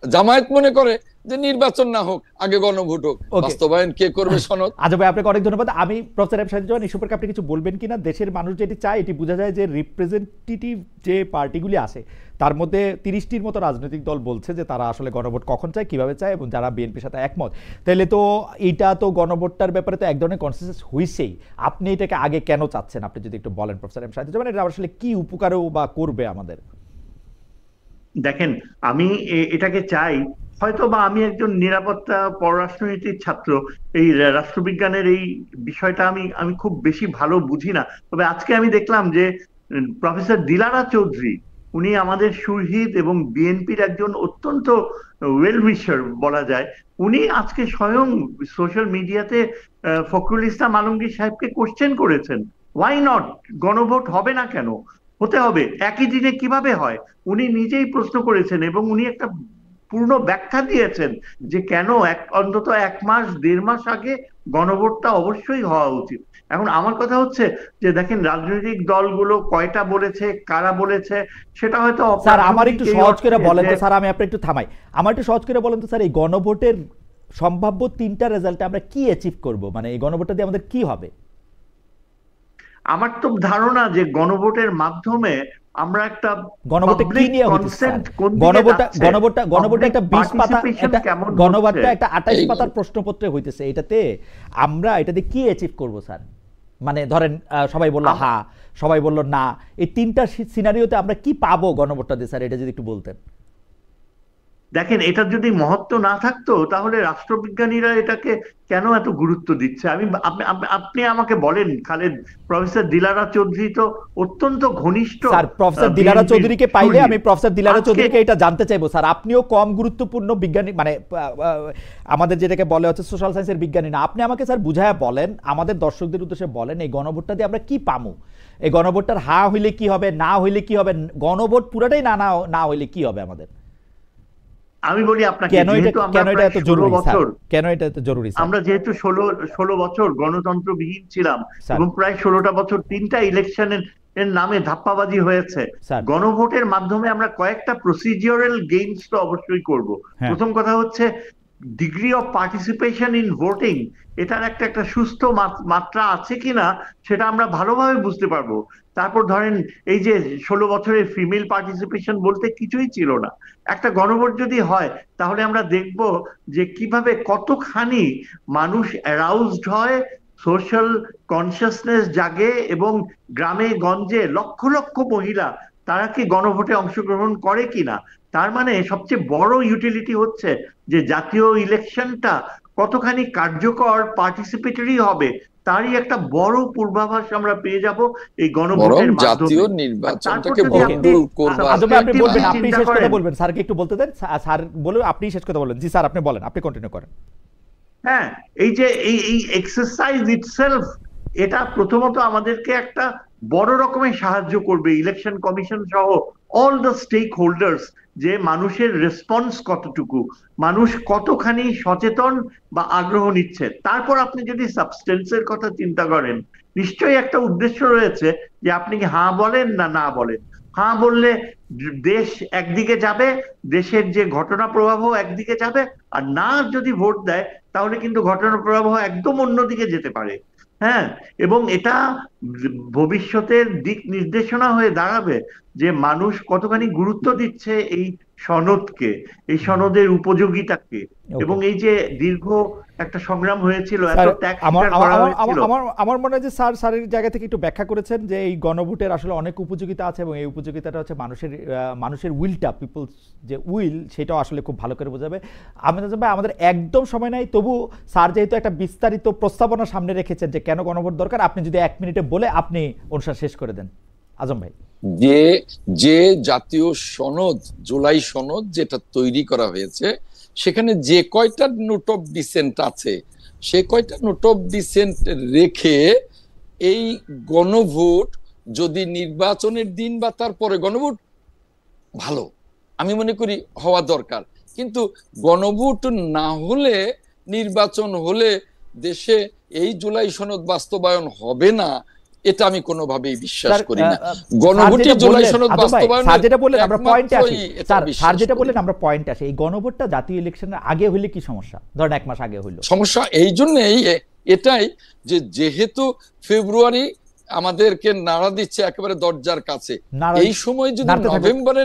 Speaker 2: জামায়াত মনে করে যে নির্বাচন না হোক, আগে গণভোট হোক। বাস্তবায়ন কে করবে সনদ?
Speaker 1: আজব ভাই আপনাকে অনেক ধন্যবাদ। আমি প্রফেসর এম শাহিদুজ্জামান, এই সম্পর্কে আপনি কিছু বলবেন কিনা? দেশের মানুষ যেটি চায় এটি বোঝা যায় যে রিপ্রেজেন্টেটিভ যে পার্টিগুলি আছে তার মধ্যে 30টির মতো রাজনৈতিক দল বলছে যে তারা আসলে গণভোট কখন চায়, কিভাবে চায়, এবং যারা বিএনপির সাথে একমত। তাহলে তো এইটা তো গণভোটটার ব্যাপারে তো এক ধরনের কনসেনসাস হইছেই। আপনি এটাকে আগে কেন চাচ্ছেন আপনি যদি একটু বলেন প্রফেসর এম শাহিদুজ্জামান, এটা আসলে কি উপকারও বা করবে আমাদের?
Speaker 3: দেখেন, আমি এটাকে চাই, হয়তো বা আমি একজন নিরাপত্তা পররাষ্ট্রনীতির ছাত্র, এই রাষ্ট্রবিজ্ঞানের এই বিষয়টা আমি খুব বেশি ভালো বুঝি না। তবে আজকে আমি দেখলাম যে প্রফেসর দিলারা চৌধুরী উনি আমাদের সুহৃদ এবং বিএনপির একজন অত্যন্ত ওয়েল উইশার বলা যায়। উনি আজকে স্বয়ং সোশ্যাল মিডিয়াতে ফখরুল ইসলাম আলমগীর সাহেবকে কোশ্চেন করেছেন, ওয়াই নট, গণভোট হবে না কেন, হতে হবে, একই দিনে কিভাবে হয়। উনি নিজেই প্রশ্ন করেছেন এবং উনি একটা পূর্ণ ব্যাখ্যা দিয়েছেন যে কেন অন্তত 1 মাস 1.5 মাস আগে গণভোটটা অবশ্যই হওয়া উচিত। এখন আমার কথা হচ্ছে যে দেখেন, রাজনৈতিক দলগুলো কয়টা বলেছে, কারা বলেছে, সেটা হয়তো
Speaker 1: স্যার আমার একটু সহজ করে বলেন তো স্যার, আমি আপনার একটু থামাই, আমার একটু সহজ করে বলেন তো স্যার, এই গণভোটের সম্ভাব্য 3টা রেজাল্টে আমরা কি অ্যাচিভ করব, মানে এই গণভোটটা দিয়ে আমাদের কি হবে?
Speaker 3: আমার তো ধারণা যে গণভোটের মাধ্যমে আমরা একটা
Speaker 1: গণভোটে কি নিয়ে হচ্ছে স্যার? গণভোটটা একটা 20 পাতা, গণভোটটা একটা 28 পাতার প্রশ্নপত্রে হইতেছে, এটাতে আমরা এটাতে কি অ্যাচিভ করব স্যার? মানে ধরেন সবাই বলল হ্যাঁ, সবাই বলল না, এই 3টা সিনারিওতে আমরা কি পাবো গণভোটটা দিয়ে স্যার, এটা যদি একটু বলতেন।
Speaker 3: দেখেন, এটা যদি মহত্ব না থাকতো তাহলে রাষ্ট্রবিজ্ঞানীরা এটাকে কেন এত গুরুত্ব দিচ্ছে? আপনি আমাকে বলেন খালেদ, প্রফেসর দিলারা চৌধুরী তো অত্যন্ত ঘনিষ্ঠ।
Speaker 1: স্যার প্রফেসর দিলারা চৌধুরীকে পাইলে আমি প্রফেসর দিলারা চৌধুরীকে এটা জানতে চাইবো স্যার, আপনিও কম গুরুত্বপূর্ণ বিজ্ঞানী, মানে আমাদের যেটাকে বলে হচ্ছে সোশ্যাল সায়েন্সের বিজ্ঞানী না, আপনি আমাকে স্যার বুঝায়া বলেন, আমাদের দর্শকদের উদ্দেশ্যে বলেন, এই গণভোটটা দিয়ে আমরা কি পামু? এই গণভোটটার হ্যাঁ হইলে কি হবে, না হইলে কি হবে, গণভোট পুরাটাই না হইলে কি হবে আমাদের?
Speaker 3: আমি বলি আপনাকে,
Speaker 1: কেন এটা এত জরুরি স্যার? কেন এটা এত জরুরি স্যার?
Speaker 3: আমরা যেহেতু 16 বছর গণতন্ত্রবিহীন ছিলাম এবং প্রায় 16টা বছর 3টা ইলেকশনের নামে ধাপ্পাবাজি হয়েছে, গণভোটের মাধ্যমে আমরা কয়েকটা প্রসিডিউরাল গেইনস তো অবশ্যই করব। প্রথম কথা হচ্ছে degree of participation in voting, এটার একটা সুস্থ মাত্রা আছে কিনা সেটা আমরা ভালোভাবে বুঝতে পারবো। তারপর ধরেন এই যে 16 বছরের ফিমেল পার্টিসিপেশন বলতে কিছুই ছিল না, একটা গণভোট যদি হয় তাহলে আমরা দেখব যে কিভাবে কতখানি মানুষ অ্যারাউজড হয়, সোশ্যাল কনসিয়াসনেস জাগে এবং গ্রামে গঞ্জে লক্ষ লক্ষ মহিলা তারা কি গণভোটে অংশগ্রহণ করে কিনা। তার মানে সবচেয়ে বড় ইউটিলিটি হচ্ছে যে জাতীয় ইলেকশনটা কতখানি কার্যকর, পার্টিসিপেটরি হবে, তারই একটা বড় পূর্বাভাস আমরা পেয়ে যাব এই গণভোটের মাধ্যমে।
Speaker 2: জাতীয় নির্বাচনটাকে ভণ্ডুল করবার,
Speaker 1: আপনি বলবেন, আপনি শেষ কথা বলবেন, স্যারকে একটু বলতে দেন, স্যার বলে আপনি শেষ কথা বলেন। জি স্যার আপনি বলেন, আপনি কন্টিনিউ করেন।
Speaker 3: হ্যাঁ, এই যে এই এক্সারসাইজ ইটসেলফ, এটা প্রথমত আমাদেরকে একটা বড় রকমের সাহায্য করবে, ইলেকশন কমিশন সহ অল দ্য স্টেক হোল্ডার্স, যে মানুষের রেসপন্স কতটুকু, মানুষ কতখানি সচেতন বা আগ্রহ নিচ্ছে। তারপর আপনি যদি সাবস্টেন্সের কথা চিন্তা করেন, নিশ্চয়ই একটা উদ্দেশ্য রয়েছে যে আপনি হ্যাঁ বলেন না বলেন। হ্যাঁ বললে দেশ একদিকে যাবে, দেশের যে ঘটনা প্রবাহ একদিকে যাবে, আর না যদি ভোট দেয় তাহলে কিন্তু ঘটনা প্রবাহ একদম অন্যদিকে যেতে পারে। হ্যাঁ, এবং এটা ভবিষ্যতের দিক নির্দেশনা হয়ে দাঁড়াবে যে মানুষ কতখানি গুরুত্ব দিচ্ছে এই সনদকে, এই সনদের উপযোগিতাকে, এবং এই যে দীর্ঘ একটা সংগ্রাম হয়েছিল, এত ত্যাগ করা হয়েছিল।
Speaker 1: আমার মনে হয় যে স্যারের জায়গা থেকে একটু ব্যাখ্যা করেছেন যে এই গণভোটের আসলে অনেক উপযোগিতা আছে, এবং এই উপযোগিতাটা হচ্ছে মানুষের উইলটা, পিপলস যে উইল, সেটাও আসলে খুব ভালো করে বোঝাবে। আমাদের একদম সময় নাই, তবু স্যার যেহেতু একটা বিস্তারিত প্রস্তাবনা সামনে রেখেছেন যে কেন গণভোট দরকার, আপনি যদি 1 মিনিটে বলে আপনি অনুষ্ঠান শেষ করে দেন। আজম ভাই,
Speaker 2: যে জাতীয় সনদ, জুলাই সনদ যেটা তৈরি করা হয়েছে, সেখানে যে কয়টা নোট অফ ডিসেন্ট আছে, সে কয়টা নোট অফ ডিসেন্ট রেখে এই গণভোট যদি নির্বাচনের দিন বা তারপরে গণভোট ভালো, আমি মনে করি হওয়া দরকার। কিন্তু গণভোট না হলে, নির্বাচন হলে দেশে এই জুলাই সনদ বাস্তবায়ন হবে না, এটা আমি কোনোভাবেই বিশ্বাস করি না। গণভোটে জুলাই সনদ বাস্তবায়ন,
Speaker 1: স্যার যেটা বললেন আমরা পয়েন্টে আসি, স্যার যেটা বললেন আমরা পয়েন্টে আসি, এই গণভোটটা জাতীয় ইলেকশনের আগে হইলে কি সমস্যা? ধরেন 1 মাস আগে হইলো
Speaker 2: সমস্যা এই জন্যই, এটাই যে যেহেতু ফেব্রুয়ারি আমাদেরকে নাড়া দিচ্ছে একেবারে দরজার কাছে, এই সময় যদি নভেম্বরে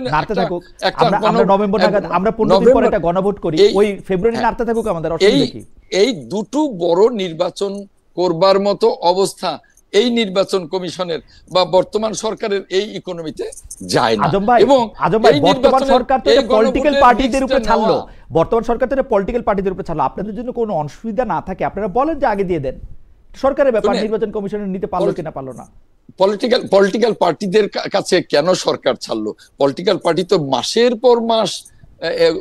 Speaker 1: আমরা 15 দিন পরে একটা গণভোট করি, ওই ফেব্রুয়ারি নাড়তে থাকুক, আমাদের অসুবিধা কি?
Speaker 2: এই দুটো বড় নির্বাচন করবার মতো অবস্থা এই নির্বাচন কমিশনের বা বর্তমান সরকারের এই ইকোনমিতে যায় না।
Speaker 1: এবং বর্তমান সরকার তো পলিটিক্যাল পার্টিদের উপর ছাড়লো, বর্তমান সরকার তো পলিটিক্যাল পার্টিদের উপর ছাড়লো। আপনাদের জন্য কোনো অসুবিধা না থাকে আপনারা বলেন যে আগে দিয়ে দেন, সরকারের ব্যাপার, নির্বাচন কমিশনের নিতে পারলো কিনা পারলো না।
Speaker 2: পলিটিক্যাল পার্টিদের কাছে কেন সরকার ছাড়লো? পলিটিক্যাল পার্টি তো মাসের পর মাস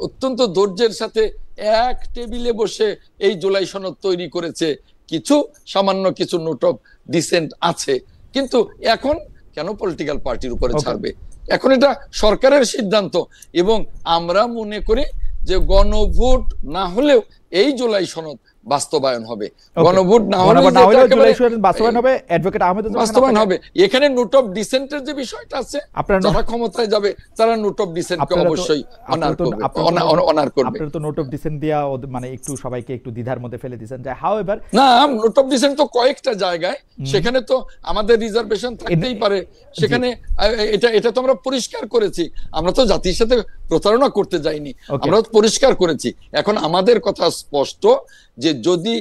Speaker 2: অত্যন্ত ধৈর্যের সাথে এক টেবিলে বসে এই জুলাই সনদ তৈরি করেছে। সামান্য কিছু নোট অফ ডিসেন্ট আছে, কিন্তু এখন কেন পলিটিক্যাল পার্টির উপরে ছাড়বে? এখন এটা সরকারের সিদ্ধান্ত, এবং আমরা মনে করি যে গণভোট না হলেও এই জুলাই সনদ বাস্তবায়ন হবে। গণভোট না হলে
Speaker 1: বাস্তবায়ন হবে, অ্যাডভোকেট আহমেদ
Speaker 2: বাস্তবায়ন হবে। এখানে নোট অফ ডিসেন্টের যে বিষয়টা আছে, যারা ক্ষমতায় যাবে তারা নোট অফ ডিসেন্টকে অবশ্যই অনার করবে।
Speaker 1: আপনারা তো নোট অফ ডিসেন্ট দিয়া মানে একটু সবাইকে একটু দ্বিধার মধ্যে ফেলে দিয়েছেন। যে হাউএভার
Speaker 2: না, নোট অফ ডিসেন্ট তো কয়েকটা জায়গায়, সেখানে তো আমাদের রিজার্ভেশন থাকতেই পারে। সেখানে এটা তো আমরা পরিষ্কার করেছি, আমরা তো জাতির সাথে প্রতারণা করতে যাইনি, আমরা পরিষ্কার করেছি। এখন আমাদের কথা স্পষ্ট যে যদি